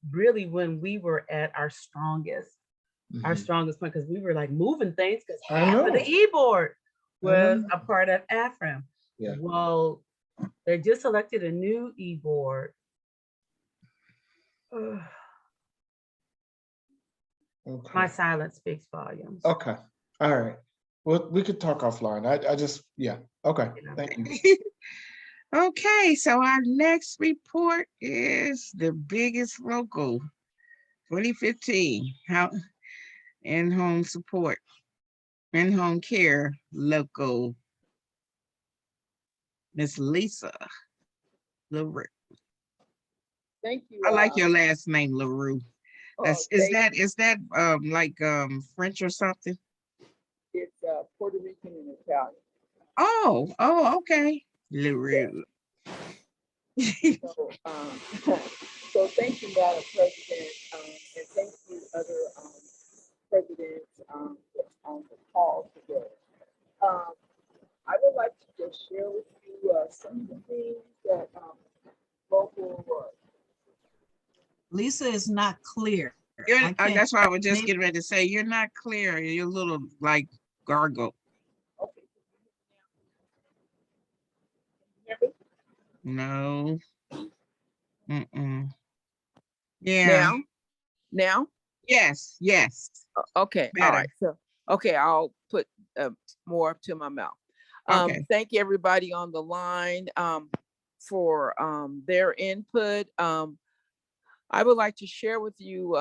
really when we were at our strongest point, because we were like moving things, because half of the e-board was a part of Afram. Yeah. Well, they just elected a new e-board. Okay. My silence speaks volumes. Okay. All right. Well, we could talk offline. I just, yeah. Okay. Thank you. Okay, so our next report is the biggest local 2015 how in-home support, in-home care local. Miss Lisa LaRue. Thank you. I like your last name, LaRue. Is that like French or something? It's Puerto Rican and Italian. Oh, okay. LaRue. So thank you, Madam President, and thank you, other presidents on the call today. I would like to just share with you some of the things that local. Lisa is not clear. That's why I was just getting ready to say, you're not clear. You're a little like gargle. Okay. No. Yeah. Now? Yes. Okay. Better. All right. So, okay, I'll put more up to my mouth. Okay. Thank you, everybody on the line for their input. I would like to share with you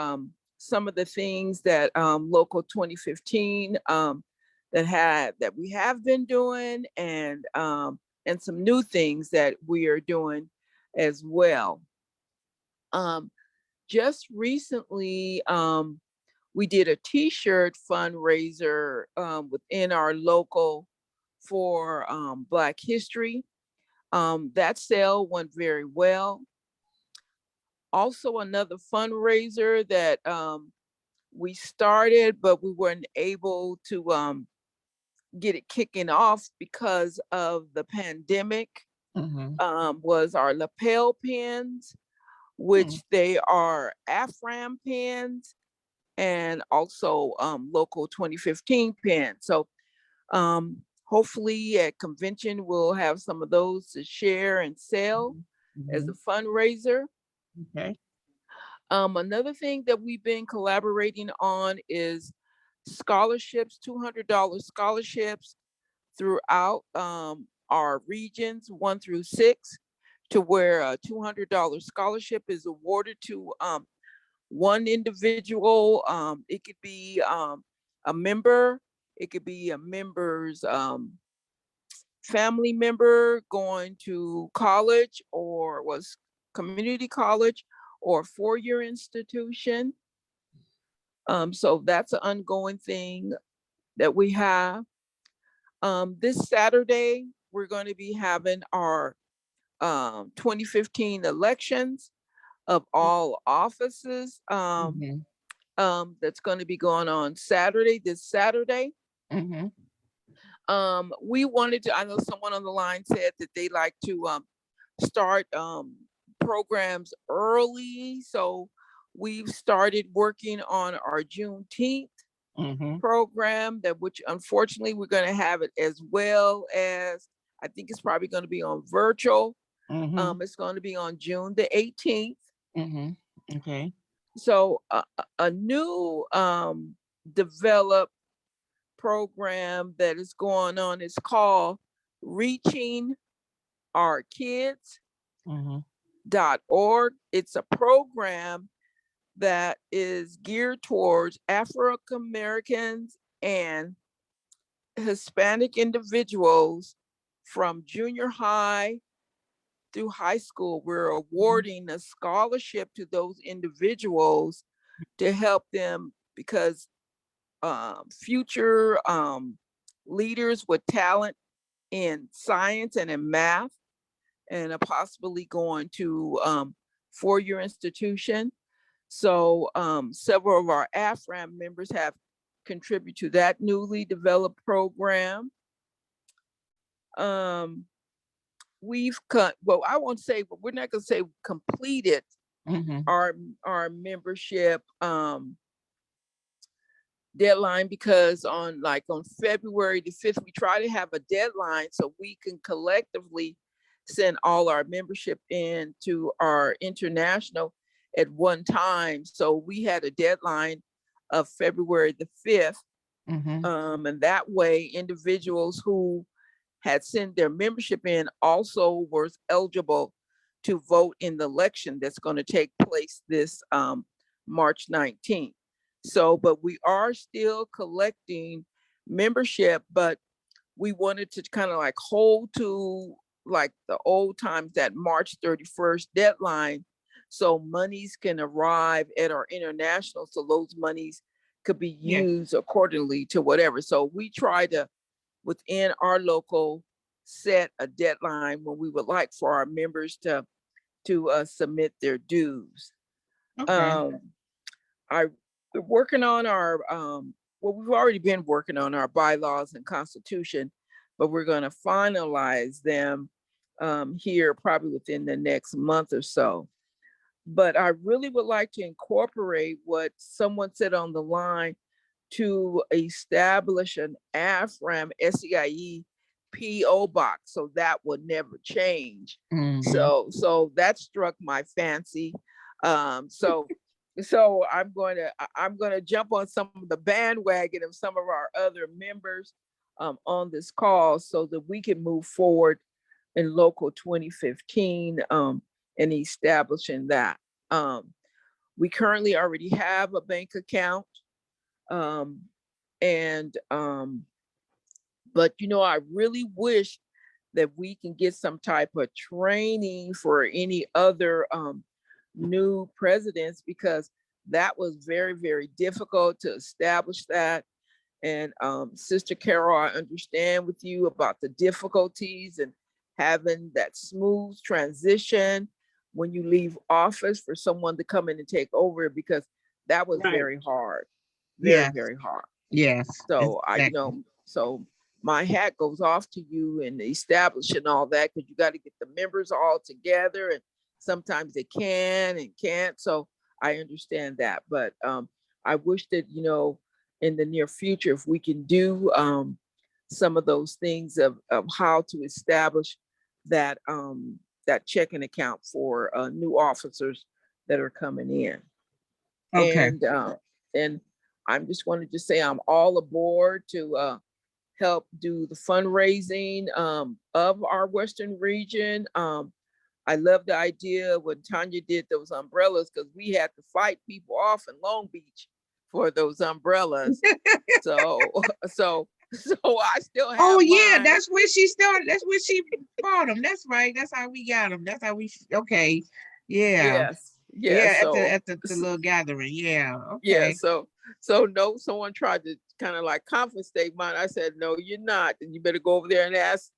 some of the things that Local 2015 that we have been doing, and some new things that we are doing as well. Just recently, we did a T-shirt fundraiser within our local for Black History. That sale went very well. Also, another fundraiser that we started, but we weren't able to get it kicking off because of the pandemic, was our lapel pins, which they are Afram pins, and also Local 2015 pins. So hopefully at convention, we'll have some of those to share and sell as a fundraiser. Okay. Another thing that we've been collaborating on is scholarships, $200 scholarships throughout our regions 1 through 6, to where a $200 scholarship is awarded to one individual. It could be a member, it could be a member's family member going to college or was community college or four-year institution. So that's an ongoing thing that we have. This Saturday, we're going to be having our 2015 elections of all offices. Mhm, That's going to be going on this Saturday. mhm. We wanted to, I know someone on the line said that they like to start programs early. So we've started working on our Juneteenth Mhm. program, that which unfortunately we're going to have it as well as, I think it's probably going to be on virtual. Mhm. It's going to be on June the 18th. Mhm. Okay. So a new developed program that is going on is called Reaching Our Mhm. Kids.org. It's a program that is geared towards African Americans and Hispanic individuals from junior high through high school. We're awarding a scholarship to those individuals to help them because future leaders with talent in science and in math and possibly going to four-year institution. So several of our Afram members have contributed to that newly developed program. We've cut, well, I won't say, but we're not gonna say completed Mhm. our membership deadline, because on February the 5th, we try to have a deadline so we can collectively send all our membership in to our international at one time. So we had a deadline of February the 5th. Mhm. And that way individuals who had sent their membership in also were eligible to vote in the election that's going to take place this March 19th. So, but we are still collecting membership, but we wanted to kind of like hold to like the old times, that March 31st deadline, so monies can arrive at our international, so those monies could be Yeah. used accordingly to whatever. So we try to, within our local, set a deadline when we would like for our members to submit their dues. Okay. We're working on our well, we've already been working on our bylaws and constitution, but we're going to finalize them here probably within the next month or so. But I really would like to incorporate what someone said on the line, to establish an Afram SEIE PO box, so that would never change. Mhm. So that struck my fancy. So I'm going to jump on some of the bandwagon of some of our other members on this call so that we can move forward in local 2015 and establishing that. We currently already have a bank account. But I really wish that we can get some type of training for any other new presidents, because that was very, very difficult to establish that. And Sister Carol, I understand with you about the difficulties and having that smooth transition when you leave office for someone to come in and take over, because that was Right. very hard, very, Yes. very hard. Yes. So exactly. so my hat goes off to you in establishing all that, because you got to get the members all together, and sometimes they can and can't. So I understand that, but I wish that in the near future, if we can do some of those things of how to establish that that checking account for new officers that are coming in. Okay. And I'm just going to just say I'm all aboard to help do the fundraising of our Western region. I love the idea when Tanya did those umbrellas, because we had to fight people off in Long Beach for those umbrellas. So So I still have Oh, yeah, mine. that's where she started. That's where she bought them. That's right. That's how we got them. That's how we, okay. Yeah. Yes, Yeah, yes. at the So the little gathering. Yeah. yeah, Okay. so no, someone tried to kind of like confiscate mine. I said, no, you're not. And you better go over there and ask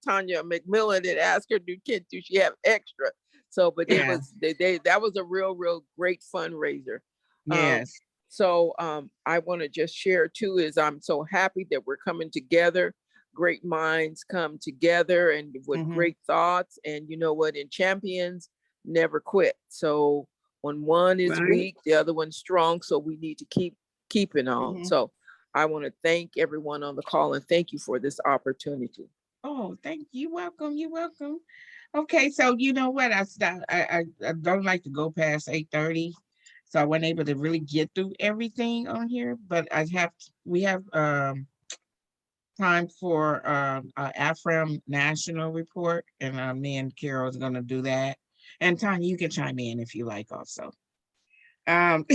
Tanya McMillan and ask her, do she have extra? So, but it Yeah. was that was a real great fundraiser. Um, Yes. so I want to just share too is I'm so happy that we're coming together. Great minds come together and with Mhm. great thoughts. And you know what? In champions never quit. So when one is Right. weak, the other one's strong. So we need to keep keeping on. Mhm. So I want to thank everyone on the call and thank you for this opportunity. Oh, thank you. Welcome. You're welcome. Okay, so you know what? I stopped. I don't like to go past 8:30, so I wasn't able to really get through everything on here. But we have time for Afram National Report, and me and Carol is gonna do that. And Tanya, you can chime in if you like also. Um,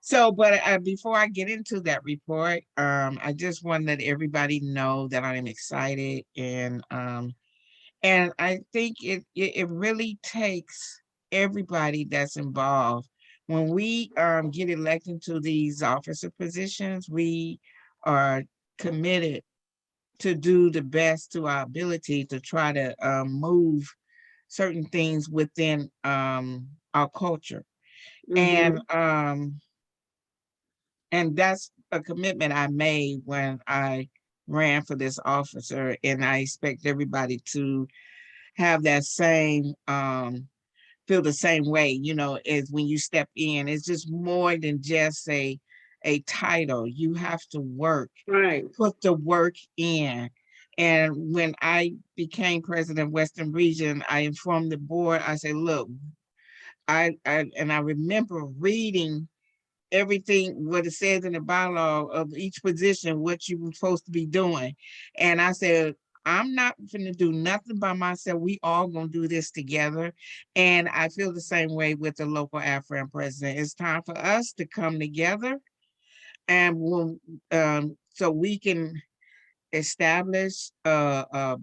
so, but before I get into that report, I just want to let everybody know that I am excited and I think it really takes everybody that's involved. When we get elected to these officer positions, we are committed to do the best to our ability to try to move certain things within our culture. Mhm. And that's a commitment I made when I ran for this officer, and I expect everybody to have that same feel the same way, as when you step in. It's just more than just a title. You have to work, Right. put the work in. And when I became president of Western Region, I informed the board. I said, look, I remember reading everything what it says in the bylaw of each position, what you were supposed to be doing. And I said, I'm not gonna do nothing by myself. We all gonna do this together. And I feel the same way with the local Afram president. It's time for us to come together and so we can establish a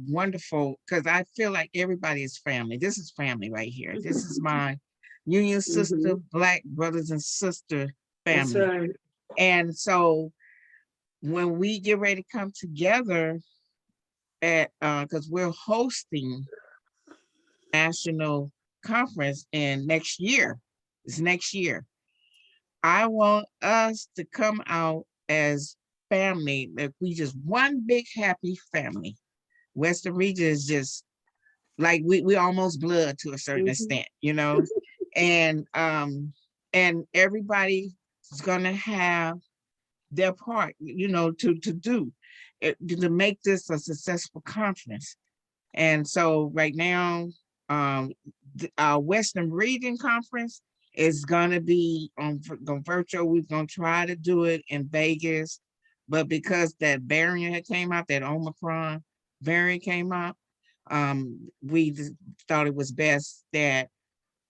wonderful, because I feel like everybody is family. This is family right here. This is my union sister, Mhm. Black brothers and sister That's family. right. And so when we get ready to come together because we're hosting national conference in next year, it's next year. I want us to come out as family, that we just one big happy family. Western region is just like we almost blood to a certain Mhm. extent. And everybody is gonna have their part, to do to make this a successful conference. And so right now, our Western Region Conference is gonna be on virtual. We're gonna try to do it in Vegas, but because that variant had came out, that Omicron variant came out, we just thought it was best that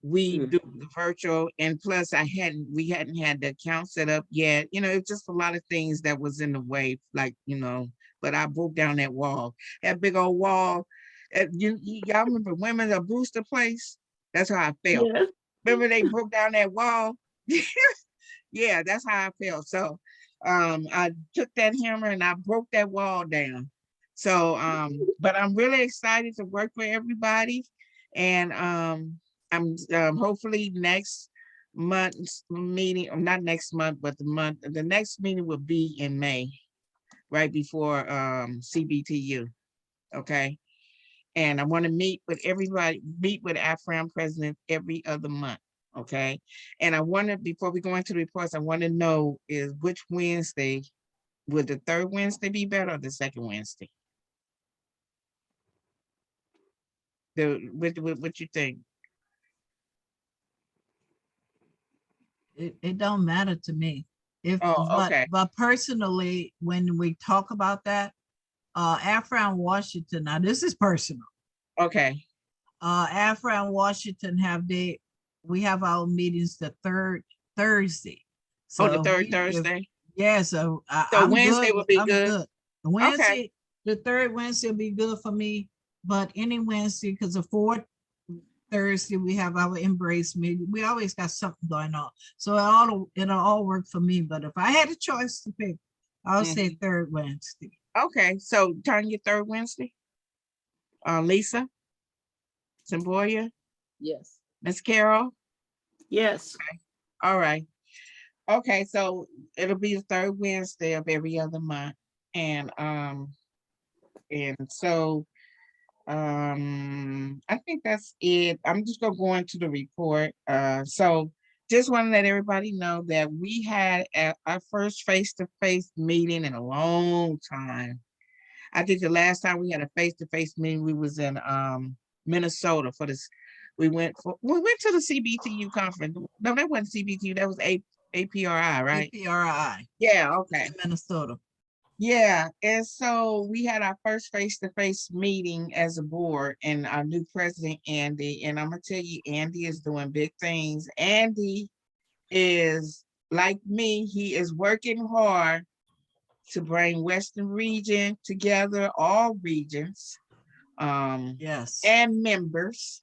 we do the virtual. And plus, we hadn't had the account set up yet. It's just a lot of things that was in the way, like But I broke down that wall, that big old wall. Y'all remember Women a Booster Place? That's how I felt. Yes. Remember they broke down that wall? Yeah, that's how I felt. So I took that hammer and I broke that wall down. So but I'm really excited to work with everybody. And I'm hopefully next month's meeting, or not next month, but the next meeting will be in May, right before CBTU. Okay. And I want to meet with everybody, meet with Afram president every other month. Okay. And I want to, before we go into the reports, I want to know is which Wednesday, would the third Wednesday be better or the second Wednesday? What you think? It don't matter to me. Oh, okay. But personally, when we talk about that, Afram Washington, now this is personal. Okay. Afram Washington we have our meetings the third Thursday. Oh, the So third Thursday? Yeah, so So I'm Wednesday good. will be I'm good. good. The Wednesday, the third Wednesday will be good for me, but any Wednesday, because the fourth Thursday, we have our embrace meeting. We always got something going on. So it'll all work for me. But if I had a choice to pick, I'll say third Wednesday. Okay, so Tanya, third Wednesday. Lisa, Semboya, Yes. Miss Carol. Yes. All right. Okay, so it'll be the third Wednesday of every other month. And so I think that's it. I'm just gonna go into the report. So just want to let everybody know that we had our first face-to-face meeting in a long time. I think the last time we had a face-to-face meeting, we was in Minnesota for this. We went to the CBTU conference. No, that wasn't CBTU, that was APRI, right? APRI Yeah, okay. in Minnesota. Yeah, and so we had our first face-to-face meeting as a board, and our new president, Andy, and I'm gonna tell you, Andy is doing big things. Andy is like me, he is working hard to bring Western region together, all regions, Yes. and members.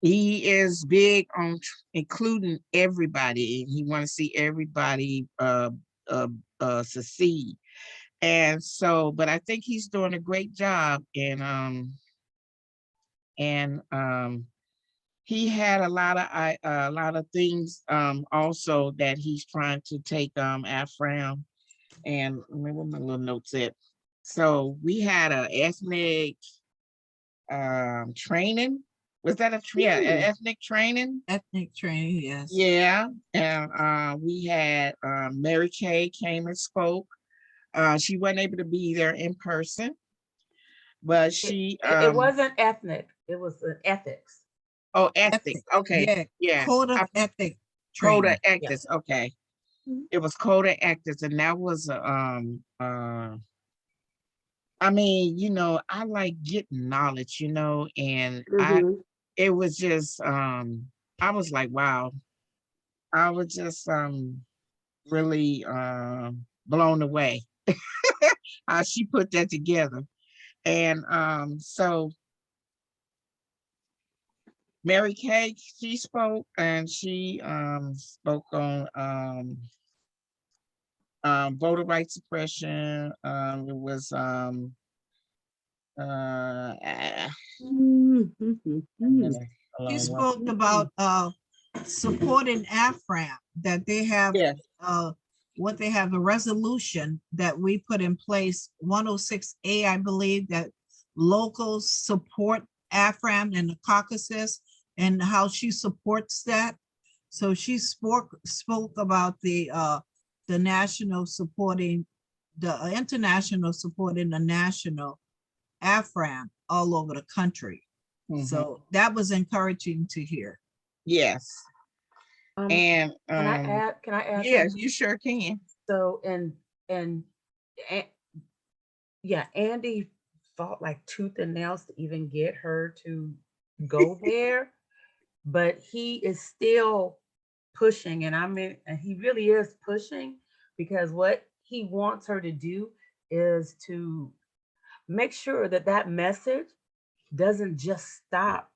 He is big on including everybody, and he want to see everybody succeed. And so, but I think he's doing a great job, and he had a lot of things also that he's trying to take Afram. And remember my little notes at. So we had a ethnic training. Was that ethnic training? Ethnic training, yes. Yeah, and we had Mary Kay came and spoke. She wasn't able to be there in person, but she It wasn't ethnic, it was an ethics. oh, ethics. Okay, Yeah, yeah. code of ethic Code of training. ethics. Okay, it was code of ethics, and that was I mean, I like getting knowledge, and it was just I was like, wow. I was just really blown away how she put that together. And so Mary Kay, she spoke, and she spoke on voter rights suppression. It was He spoke about supporting Afram, that they have what they have, a resolution that we put in place, 106A, I believe, that locals support Afram and the Caucasus, and how she supports that. So she spoke about the national supporting, the international supporting the national Afram all over the country. So that was encouraging to hear. Yes. And Can I add? Yes, something? you sure can. So yeah, Andy fought like tooth and nails to even get her to go there, but he is still pushing, and and he really is pushing, because what he wants her to do is to make sure that that message doesn't just stop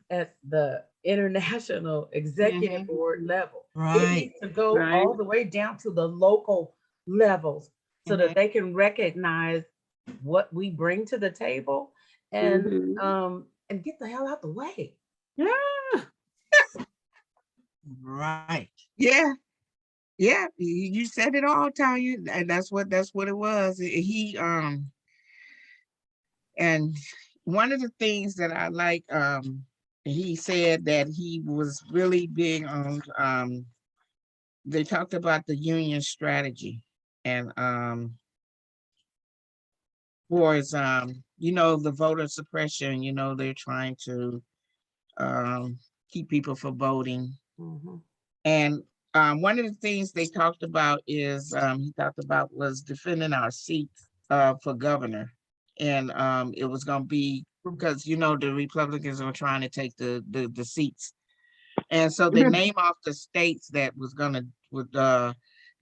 at the international executive board level. It Right. needs to go all the way down to the local levels, so that they can recognize what we bring to the table, and get the hell out the way. Yeah. Right. Yeah. Yeah, you said it all, Tanya, and that's what it was. He and one of the things that I like, he said that he was really big on they talked about the union strategy, and towards the voter suppression, they're trying to keep people from voting. And one of the things they talked about is he talked about was defending our seats for governor. And it was going to be because, the Republicans were trying to take the seats. And so they name off the states that was going to,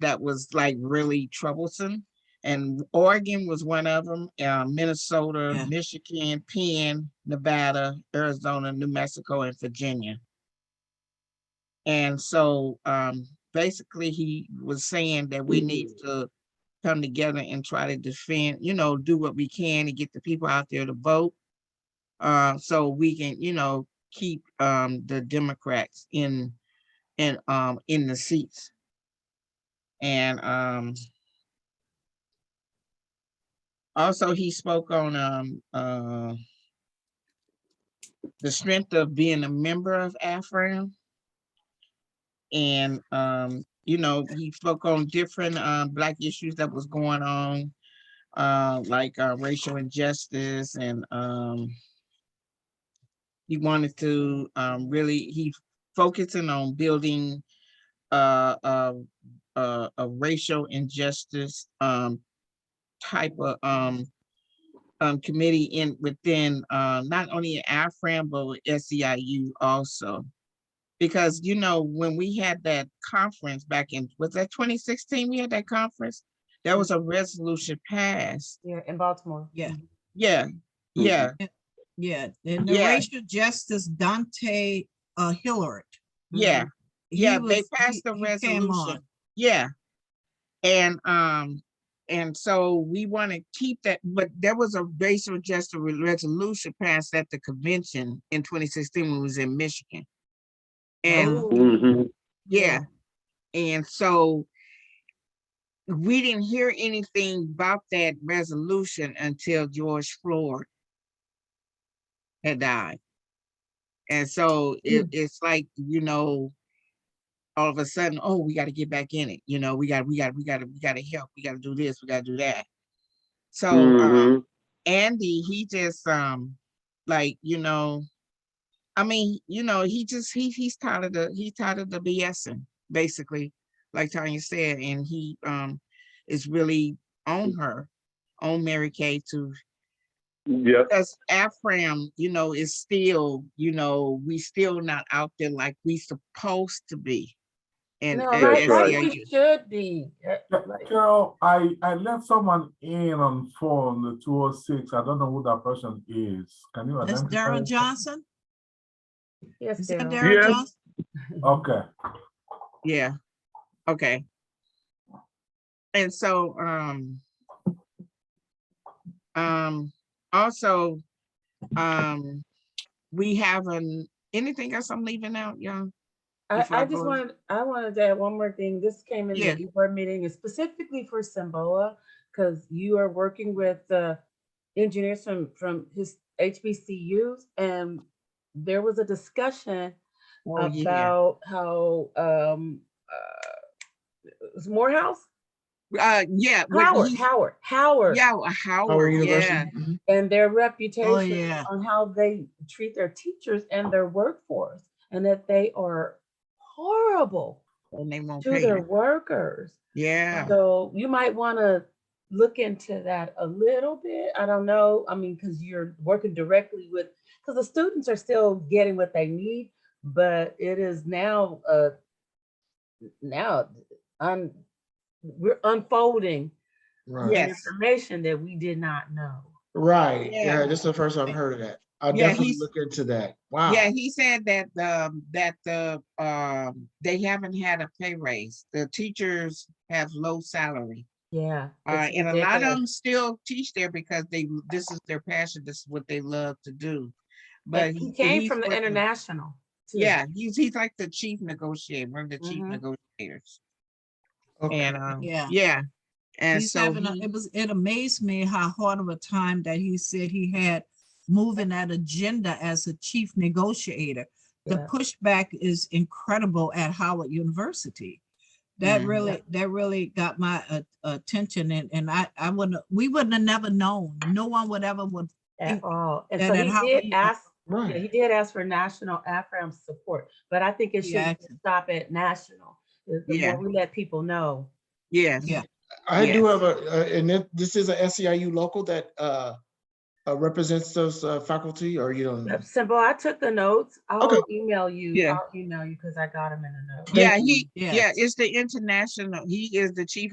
that was like really troublesome. And Oregon was one of them, Minnesota, Yeah. Michigan, Penn, Nevada, Arizona, New Mexico, and Virginia. And so basically he was saying that we need to come together and try to defend, do what we can to get the people out there to vote. So we can, keep the Democrats in the seats. And also he spoke on the strength of being a member of Afram. And he spoke on different Black issues that was going on, like racial injustice, and he wanted to he focusing on building a racial injustice type of committee within not only Afram but SEIU also. Because when we had that conference back in, was that 2016 we had that conference? There was a resolution passed. Yeah, in Baltimore. Yeah. Yeah, yeah, Yeah, and the Yeah. racial justice Dante Hillard. yeah, He yeah, they was- passed the he came resolution. on. Yeah. And so we want to keep that, but there was a racial justice resolution passed at the convention in 2016 when we was in Michigan. And Oh, yeah, and so we didn't hear anything about that resolution until George Floyd had died. And so it's like, all of a sudden, oh, we got to get back in it. We got to help. We got to do this. We got to do that. So Andy, he just he's tired of the BSing, basically, like Tanya said, and he is really on Mary Kay to, because Afram, is still, we still not out there like we supposed to be. And no, as like SEIU. we should be. Like, Carol, I let someone in on phone, the 206. I don't know who that person is. Can you That's identify? Daryl Johnson. yes, Is that Daryl. Daryl Johnson? Okay. Yeah. Okay. And so also we have anything else I'm leaving out, y'all? I wanted to add one more thing. This came in Yeah. the board meeting, and specifically for Samboa, because you are working with the engineers from his HBCUs, and there was a discussion about how it was Morehouse? Yeah. Howard. Yeah, Howard. University. Yeah. Mhm. And their reputation yeah. on how they treat their teachers and their workforce, and that they are horrible And they won't to pay their you. workers. Yeah. So you might want to look into that a little bit. I don't know. I mean, because you're working directly with, because the students are still getting what they need, but it is now we're unfolding Right. Yes. information that we did not know. Right. Yeah. Yeah, this is the first I've heard of that. I'll Yeah, definitely he's- look into that. Wow. Yeah, he said that they haven't had a pay raise. The teachers have low salary. Yeah. it's And a lot of ridiculous. them still teach there because this is their passion. This is what they love to do. But And he came he's from the working- international. too. Yeah, he's like the chief negotiator, one of the chief Mhm. negotiators. Okay. And Yeah. and He's so having he- it amazed me how hard of a time that he said he had moving that agenda as a chief negotiator. The Yeah. pushback is incredible at Howard University. That Mhm. really got my attention, and we wouldn't have never known. No one would ever would At think all. And that so at he Howard did Uni- ask, Right. he did ask for national Afram support, but I think it should Yeah. stop at national. The Yeah. more we let people know. yes. Yeah. I do Yes. have and this is a SEIU local that representatives, faculty, or you don't know? Simple, I took the notes. Okay. I'll email you. Yeah. I'll email you because I got them in the notes. Yeah, Thank you. yeah, it's the international, he is the chief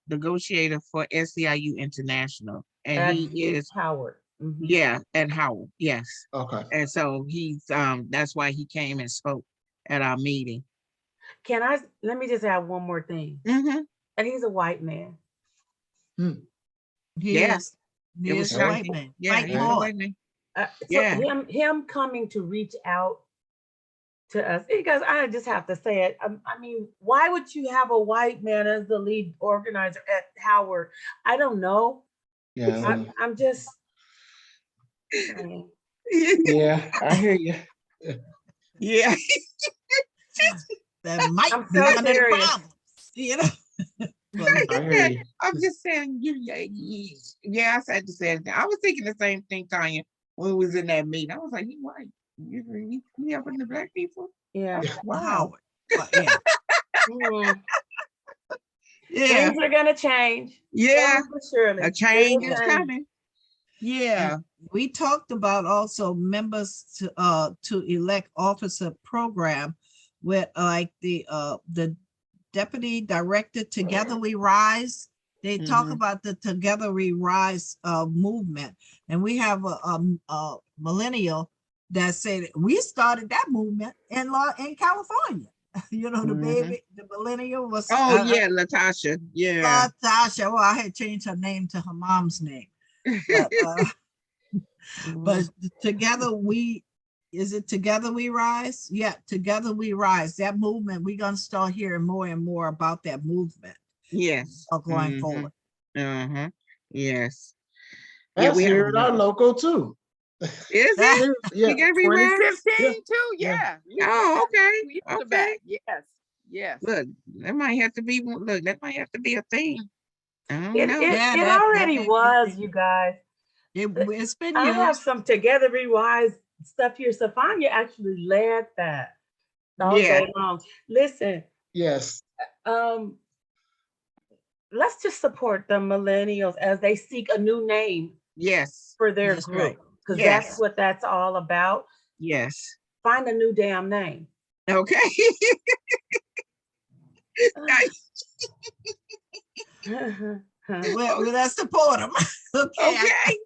negotiator for SCIU International. And At he is, Howard. Mhm. yeah, at Howard, yes. Okay. And so he's, that's why he came and spoke at our meeting. Let me just add one more thing. Mm-hmm. And he's a white man. He Yeah. is. It He was is a white shocking. man. Yeah, White he's a boy. white man. So Yeah. him coming to reach out to us, because I just have to say it. I mean, why would you have a white man as the lead organizer at Howard? I don't know. Yeah. I'm just saying. Yeah, I hear you. Yeah. That might I'm be so one of the serious. problems, you know? But I hear you. I'm just saying, yeah, I said the same thing. I was thinking the same thing, Tanya, when we was in that meeting. I was like, he white. He helping the black people? Yeah. Wow. Howard. But yeah. Mm. Yeah. Things are gonna change. Yeah. Slowly but surely. A change It'll is change. coming. Yeah. We talked about also members to elect officer program with like the deputy director Together We Rise. They talk Mhm. about the Together We Rise movement, and we have a millennial that said we started that movement in California. You know, the baby, the millennial was Oh yeah, Latasha. Yeah. Latasha. Well, I had changed her name to her mom's name, but but Together We, is it Together We Rise? Yeah, Together We Rise. That movement, we're gonna start hearing more and more about that movement Yes. going forward. Uh-huh. Yes. That's we have here at our local too. Is it? Yeah. You got everywhere? 2015 too, yeah. Oh, okay. We used to Okay. back. Yes, yes. Look, that might have to be one. Look, that might have to be a thing. I don't It know. already was, you guys. It's been I have used. some Together We Rise stuff here. Safanya actually led that all Yeah. day long. Listen, Yes. let's just support the millennials as they seek a new name Yes. for their That's group. right. Because Yes. that's what that's all about. Yes. Find a new damn name. Okay. Well, let's support them. Okay. Okay.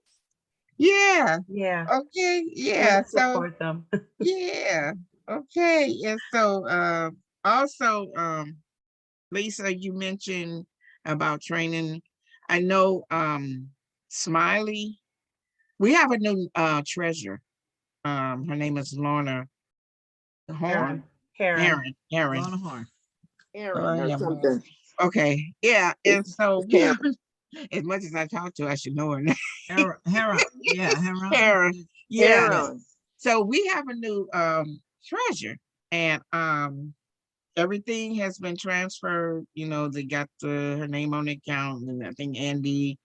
Yeah. Yeah. Okay. Yeah. Let's So support them. yeah. Okay. And so also Lisa, you mentioned about training. I know Smiley, we have a new treasurer. Her name is Lorna Horn. Karen. Lorna Horn. Aaron or something. Okay. Yeah. And It's so Cameron. as much as I talk to her, I should know her name. Heron. Yeah, Heron. Karen. Yeah. Aaron. So we have a new treasurer, and everything has been transferred. You know, they got her name on the account, and I think Andy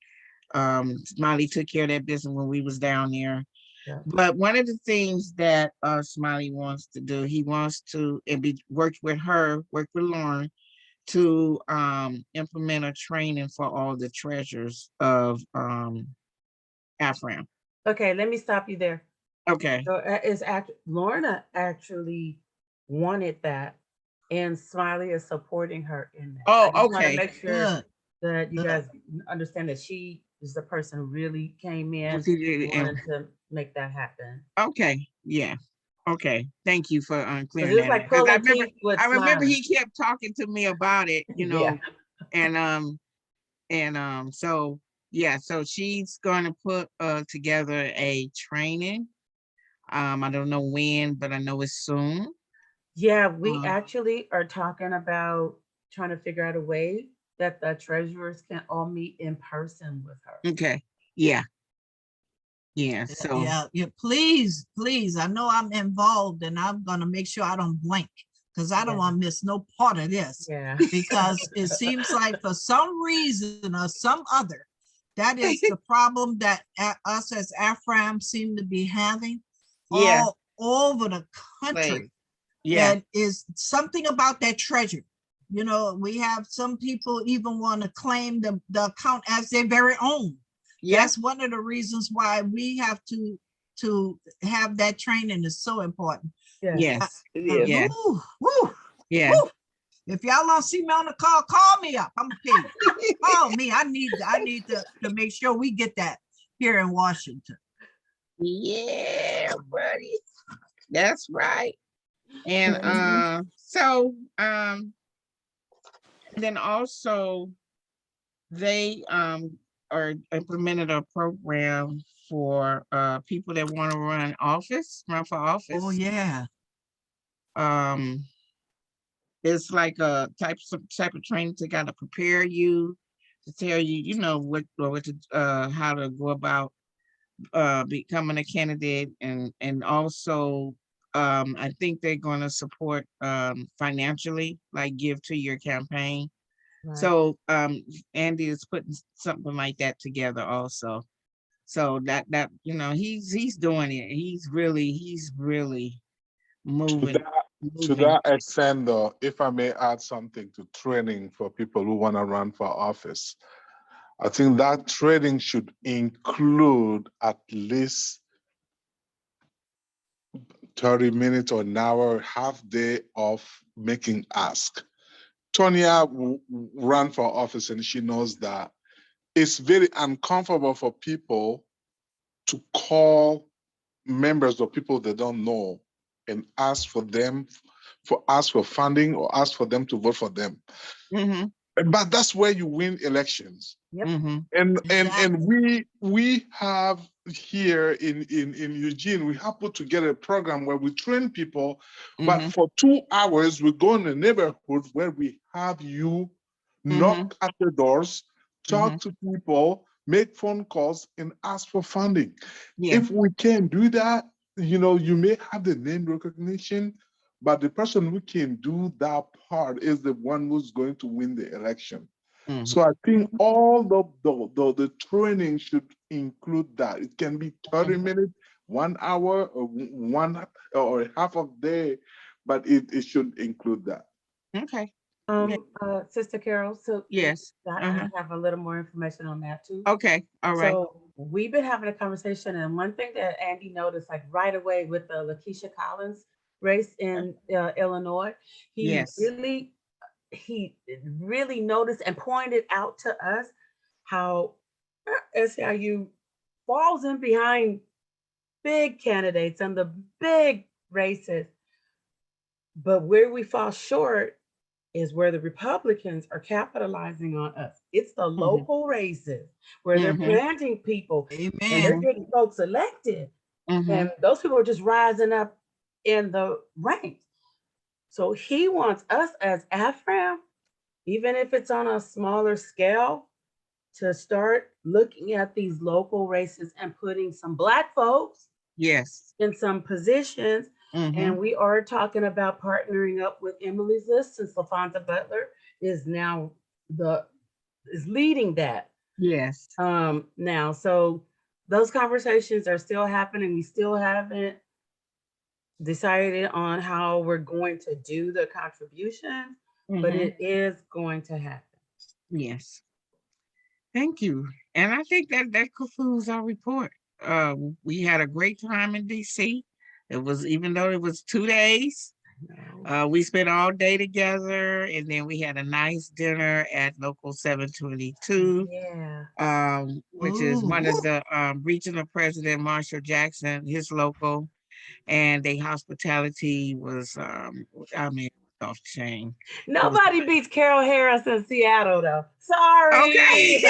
Smiley took care of that business when we was down there. Yeah. But one of the things that Smiley wants to do, he wants to work with Lauren to implement a training for all the treasurers of Afram. Okay, let me stop you there. Okay. So Lorna actually wanted that, and Smiley is supporting her in that. Oh, I just wanna okay. make sure Good. that you Good. guys understand that she is the person who really came in Yes, he did, and- wanted to make that happen. Okay. Yeah. Okay. Thank you for 'Cause clearing it's that. like up, 'cause pulling teeth with I remember Smiley. he kept talking to me about it, you know, Yeah. and so yeah, so she's gonna put together a training. I don't know when, but I know it's soon. Yeah, we actually are talking about trying to figure out a way that the treasurers can all meet in person with her. Okay. Yeah. Yeah. So Yeah, please. I know I'm involved, and I'm gonna make sure I don't blink, because I don't want to miss no part of this. Yeah. Because it seems like for some reason or some other, that is the problem that us as Afram seem to be having Yeah. all over the country. Like, yeah. And is something about that treasure. You know, we have some people even want to claim the account as their very own. That's one of the reasons why we have to have that training is so important. Yes, It is. yeah, Woo, woo, yeah. woo. If y'all don't see me on the call me up. I'm okay. Call me. I need to make sure we get that here in Washington. Yeah, buddy. That's right. And then also they are implemented a program for people that want to run for office. Oh yeah. It's like a type of training to kind of prepare you, to tell you, you know, what to how to go about becoming a candidate, and also I think they're going to support financially, like give to your campaign. Right. So Andy is putting something like that together also. So that you know, he's doing it. He's really moving. To that extent, though, if I may add something to training for people who want to run for office, I think that training should include at least 30 minutes or an hour, half day of making ask. Tonya ran for office and she knows that it's very uncomfortable for people to call members of people they don't know and ask for funding or ask for them to vote for them. But that's where you win elections. And we have here in Eugene, we have put together a program where we train people, but for 2 hours we go in the neighborhood where we have you knock at the doors, talk to people, make phone calls, and ask for funding. If we can't do that, you know, you may have the name recognition, but the person who can do that part is the one who's going to win the election. So I think all the training should include that. It can be 30 minutes, 1 hour, or half of day, but it should include that. Okay. Sister Carol, so Yes. I have a little more information on that too. Okay. All right. So we've been having a conversation, and one thing that Andy noticed, like right away with the Lakeisha Collins race in Illinois, he really noticed and pointed out to us how SEIU falls in behind big candidates and the big races, but where we fall short is where the Republicans are capitalizing on us. It's the local races where they're planting people and they're getting folks elected. And those people are just rising up in the ranks. So he wants us as Afram, even if it's on a smaller scale, to start looking at these local races and putting some Black folks in some positions. And we are talking about partnering up with Emily's List, since LaFonda Butler is now is leading that. Now, so those conversations are still happening. We still haven't decided on how we're going to do the contribution, but it is going to happen. Yes. Thank you. And I think that concludes our report. We had a great time in DC. It was, even though it was 2 days, we spent all day together, and then we had a nice dinner at Local 722, which is one of the regional president, Marshall Jackson, his local, and the hospitality was, I mean, off the chain. Nobody beats Carol Harris in Seattle, though. Sorry. Okay.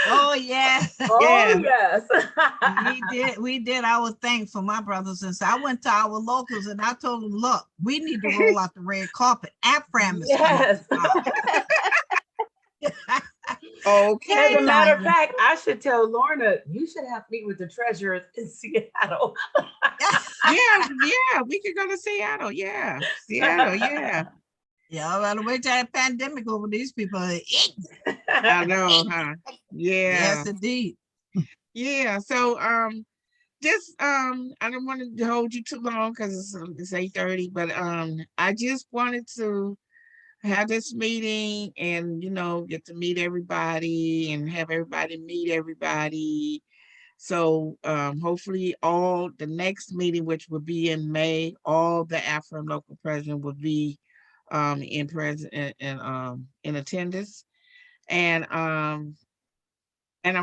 Oh yeah. Yes. We did our thing for my brothers and sisters. I went to our locals and I told them, look, we need to roll out the red carpet. Afram is As a matter of fact, I should tell Lorna, you should have me with the treasurers in Seattle. Yeah, we could go to Seattle. Yeah, Seattle. Yeah. Yeah, well, wait till that pandemic over these people. I know, huh? Yeah. Yes, indeed. Yeah. So just I don't want to hold you too long because it's 8:30, but I just wanted to have this meeting and, you know, get to meet everybody and have everybody meet everybody. So hopefully all the next meeting, which will be in May, all the Afram local president will be in attendance. And I'm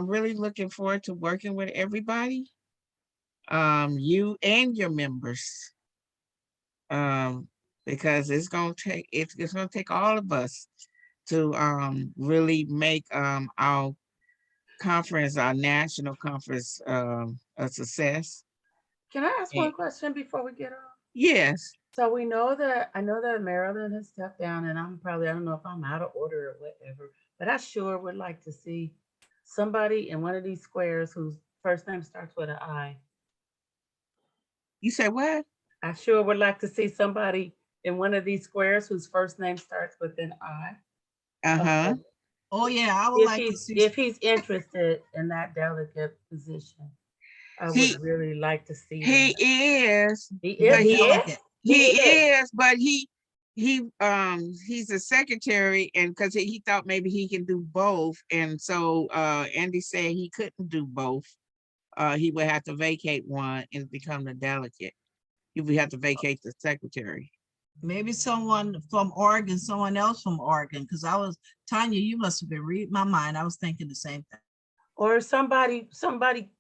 really looking forward to working with everybody, you and your members. Because it's gonna take all of us to really make our conference, our national conference, a success. Can I ask one And- question before we get off? Yes. So we know that, I know that Maryland has stepped down and I don't know if I'm out of order or whatever, but I sure would like to see somebody in one of these squares whose first name starts with an I. You said what? I sure would like to see somebody in one of these squares whose first name starts with an I. Uh-huh. Oh, yeah, I would like to see. If he's interested in that delegate position, I He- would really like to see He that. is. He but is. He is. He is. is, but he's a secretary, and because he thought maybe he can do both, and so Andy said he couldn't do both. He would have to vacate one and become the delegate. He would have to vacate the secretary. Maybe someone from Oregon, someone else from Oregon, because Tanya, you must have been reading my mind. I was thinking the same thing. Or somebody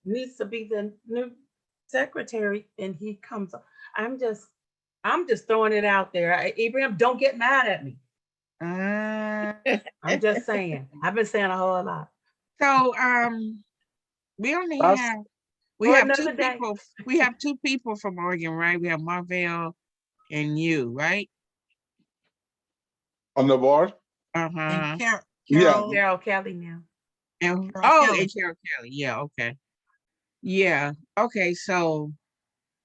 needs to be the new secretary and he comes. I'm just throwing it out there. Abraham, don't get mad at me. I'm just saying. I've been saying a whole lot. So we only That's- have For two another day. people. We have two people from Oregon, right? We have Marvell and you, right? On the board? Uh-huh. And Yeah. Carol, Carol Kelly now. And Carol Kelly. and Carol Kelly. Yeah, okay. Yeah. Okay, so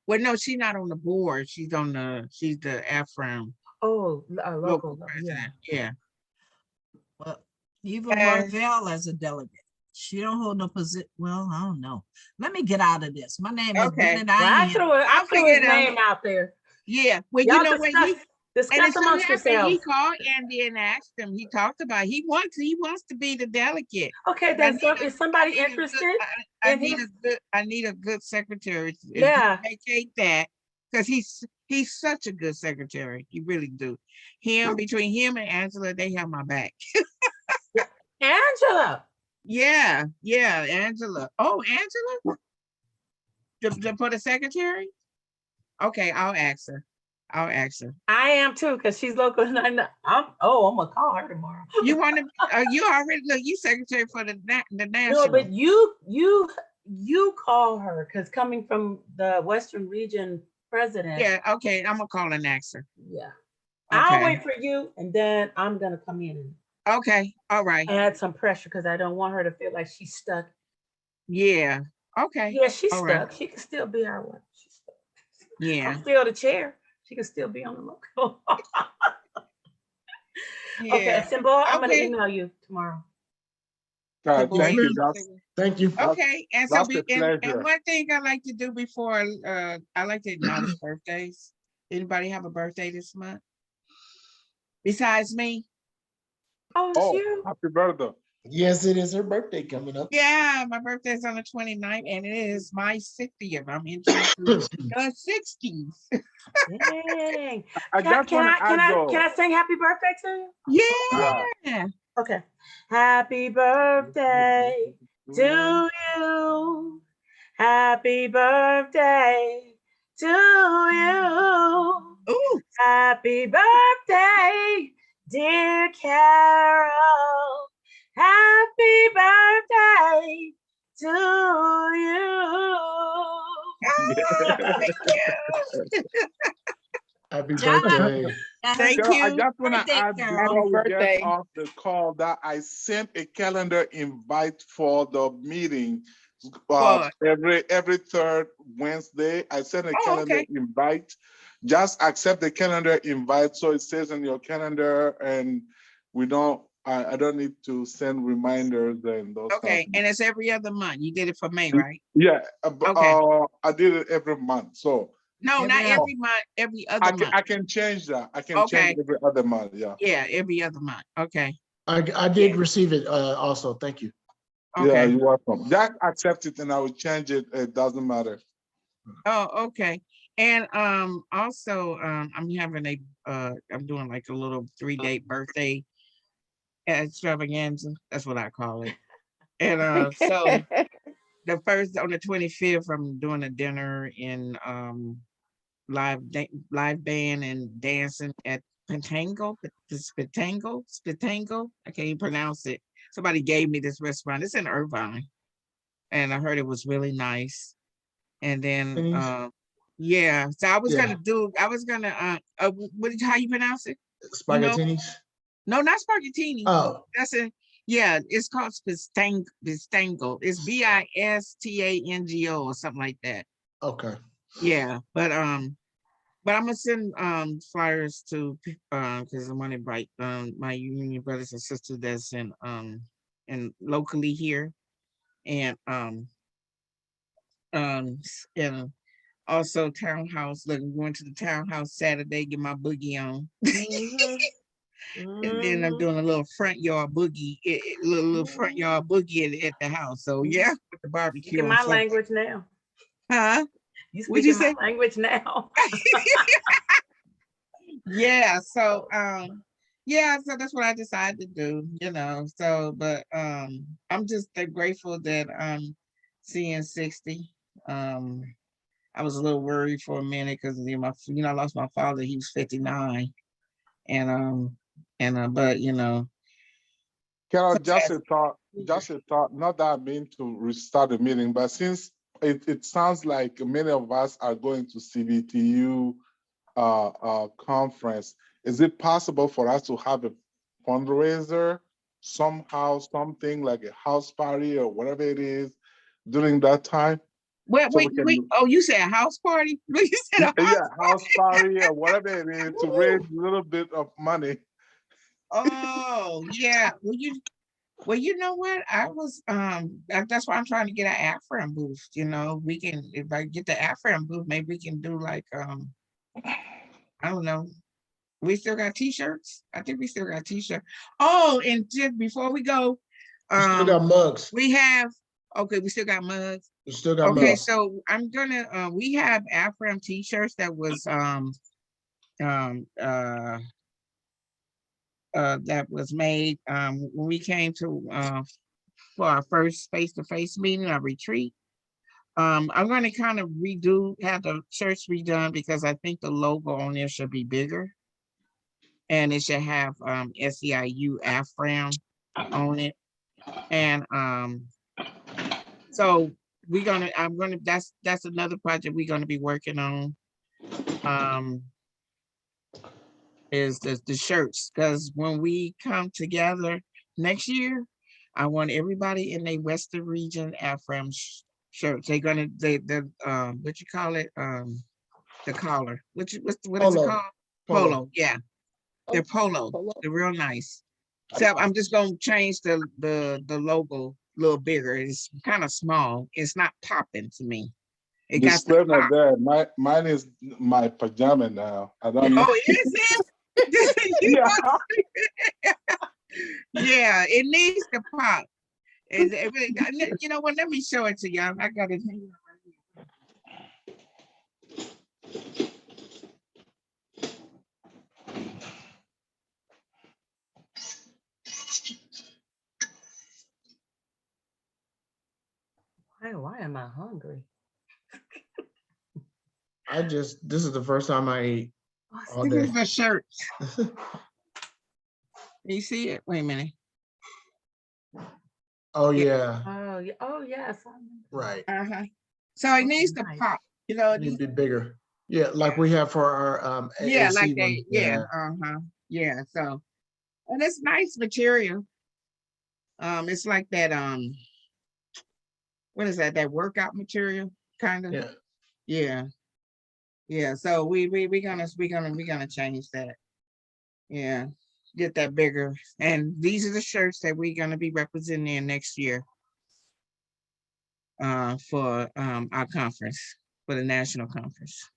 well, no, she's not on the board. She's the Afram Oh, local local. Yeah. president. Yeah. well, even And- Marvell as a delegate. She don't hold no position. Well, I don't know. Let me get out of this. My name is Okay. Bennett. Well, I I am. threw figure his it out. name out there. Yeah. Well, Y'all you know what? And discuss it so amongst happened, he yourselves. called Andy and asked him. He talked about he wants to be the delegate. Okay, then is somebody interested? I in need his- I need a good secretary. If you Yeah. vacate that, because he's such a good secretary. He really do. Between him and Angela, they have my back. Angela. Yeah, Angela. Oh, Angela? For the secretary? Okay, I'll ask her. I am too, because she's local. And I'm gonna call her tomorrow. You want to? You already look. You secretary for the national. No, but you call her, because coming from the Western Region president. Yeah. Okay, I'm gonna call and ask her. Yeah. Okay. I'll wait for you, and then I'm gonna come in and Okay. All right. add some pressure, because I don't want her to feel like she's stuck. Yeah. Okay. Yeah, she's All stuck. right. She can still be our one. She's stuck. Yeah. I'm still the chair. She can still be on the local. Okay, Yeah. Simba, I'm gonna Okay. email you tomorrow. Thank Yes, you. ma'am. Thank you. Okay, and so That's a and pleasure. one thing I like to do before I like to acknowledge birthdays. Anybody have a birthday this month? Besides me? Oh, it's Oh, you. happy birthday. Yes, it is her birthday coming up. Yeah, my birthday's on the 29th and it is my 60th. I'm into the 60s. Dang. I Can just want to add though. I sing happy birthday to you? Yeah. Okay. Happy birthday to you. Happy birthday to you. Ooh. Happy birthday, dear Carol. Happy birthday to you. Thank you. Happy John. birthday. Thank Carol, I you. just want to Birthday, add Carol. before we Birthday. get off the call that I sent a calendar invite for the meeting. What? Every third Wednesday, I sent a Oh, calendar okay. invite. Just accept the calendar invite so it says in your calendar, and I don't need to send reminders and those. Okay, stuff. and it's every other month. You did it for May, right? Yeah, Okay. I did it every month. So No, not Every every month, every other month. I can change that. I can Okay. change every other month, yeah. Yeah, every other month. Okay. I did receive it also. Thank you. Yeah, Okay. you're welcome. Just accept it and I will change it. It doesn't matter. Oh, okay. And also I'm having a I'm doing like a little 3-day birthday extravaganza. That's what I call it. And so the first on the 25th, I'm doing a dinner in live band and dancing at Pentangle. Spetangle. I can't even pronounce it. Somebody gave me this restaurant. It's in Irvine, and I heard it was really nice. And then Pennies? yeah, so I was Yeah. gonna how you pronounce it? You know? Spaghettinis? No, not spaghettini. Oh, That's it's called Bistango. It's Bistango or something like that. okay. Yeah, but I'm gonna send flyers to because I want to invite my union brothers and sisters that's in locally here, and and also townhouse. Look, I'm going to the townhouse Saturday, get my boogie on. And then I'm doing a little front yard boogie, little front yard boogie at the house. So yeah, with the barbecue. Speaking my language now. Huh? What'd you say? Language now. Yeah. So so that's what I decided to do. So but I'm just grateful that I'm seeing 60. I was a little worried for a minute because I lost my father. He was 59, and but Carol, just a thought, not that I mean to restart the meeting, but since it sounds like many of us are going to CBTU conference, is it possible for us to have a fundraiser somehow, something like a house party or whatever it is during that time? Wait, oh, you said a house party? You said a house party or whatever it is to raise a little bit of money. Oh, yeah. Well, you know what? I was that's why I'm trying to get an Afram booth. We can, if I get the Afram booth, maybe we can do like I don't know. We still got t-shirts. I think we still got t-shirts. Oh, and just before we go, We still got mugs. we still got mugs. We still got Okay, mugs. so I'm gonna we have Afram t-shirts that was that was made when we came to for our first face-to-face meeting, our retreat. I'm going to kind of have the shirts redone because I think the logo on there should be bigger, and it should have SEIU Afram on it, and so that's another project we're gonna be working on. Is the shirts, because when we come together next year, I want everybody in the Western region Afram shirts. They're gonna what you call it, the collar, what is it called? Polo. Yeah, they're polo. They're real nice. So I'm just gonna change the logo a little bigger. It's kind of small. It's not popping to me. It got the Disclaimer pop. there. Mine is my pajama now. I don't know. Oh, is it? Yeah. Yeah, it needs to pop. You know what? Let me show it to y'all. I got it here. Why am I hungry? This is the first time I ate all This day. is the shirt. You see it? Wait a minute. Oh yeah. Oh yes. Right. So it needs to pop. It needs to be bigger. Yeah, like we have for our yeah, AAC like one. that. Yeah. Yeah. So, and it's nice material. It's like that. What is that? That workout material, kind of. Yeah. Yeah. Yeah. So we're gonna change that. Yeah. Get that bigger. And these are the shirts that we're gonna be representing next year. For our conference, for the national conference.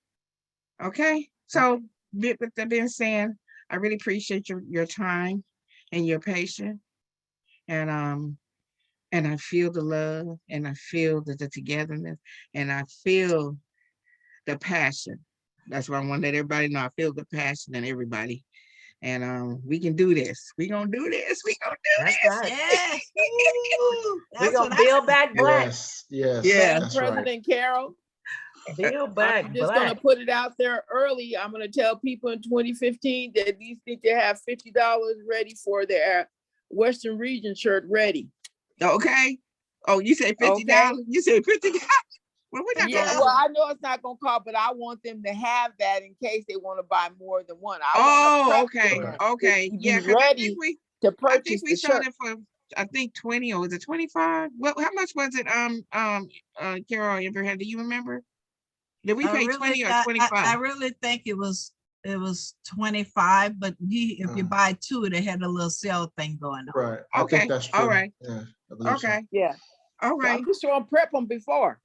Okay, so with that being said, I really appreciate your time and your patience. And I feel the love, and I feel the togetherness, and I feel the passion. That's why I want to let everybody know I feel the passion in everybody. And we can do this. We gonna do this. We gonna do That's this. right. Yes. Woo, We're that's gonna what I build said. back black. Yes, yes, Yeah. Madam that's right. President Carol, Build back I'm just gonna black. put it out there early. I'm gonna tell people in 2015 that these need to have $50 ready for their Western Region shirt ready. Okay. Oh, you said $50. Okay. You said $50. Well, we're not Yeah, gonna. well, I know it's not gonna cost, but I want them to have that in case they want to buy more than one. I Oh, wanna okay, prep them okay, to yeah. be 'Cause ready to I think purchase we the sold shirt. it for, I think 20, or was it 25? What? How much was it? Carol, Abraham, do you remember? Did we pay 20 or 25? I really think it was 25, but if you buy two, they had a little sale thing going on. Right. I Okay, think that's true. all right. Yeah, I believe so. Okay, Yeah, all so right. I'm just gonna prep them before.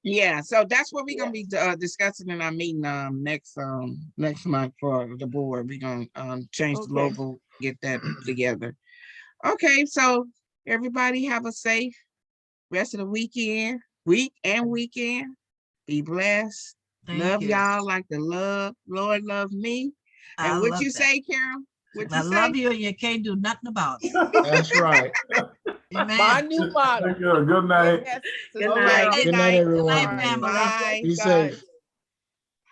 Yeah, so that's what we're gonna be discussing in our meeting next month for the board. We're gonna change the Okay. logo, get that together. Okay, so everybody have a safe rest of the weekend. Be blessed. Thank Love you. y'all like the Lord loves me. I And what love you that. say, Carol? What you I say? love you and you can't do nothing about it. That's right. Amen. My new model. Thank you. Good night. Yes, Good Sister night. Carol. Okay, Good night, everyone. Good night, family. Bye. Be Guys. safe.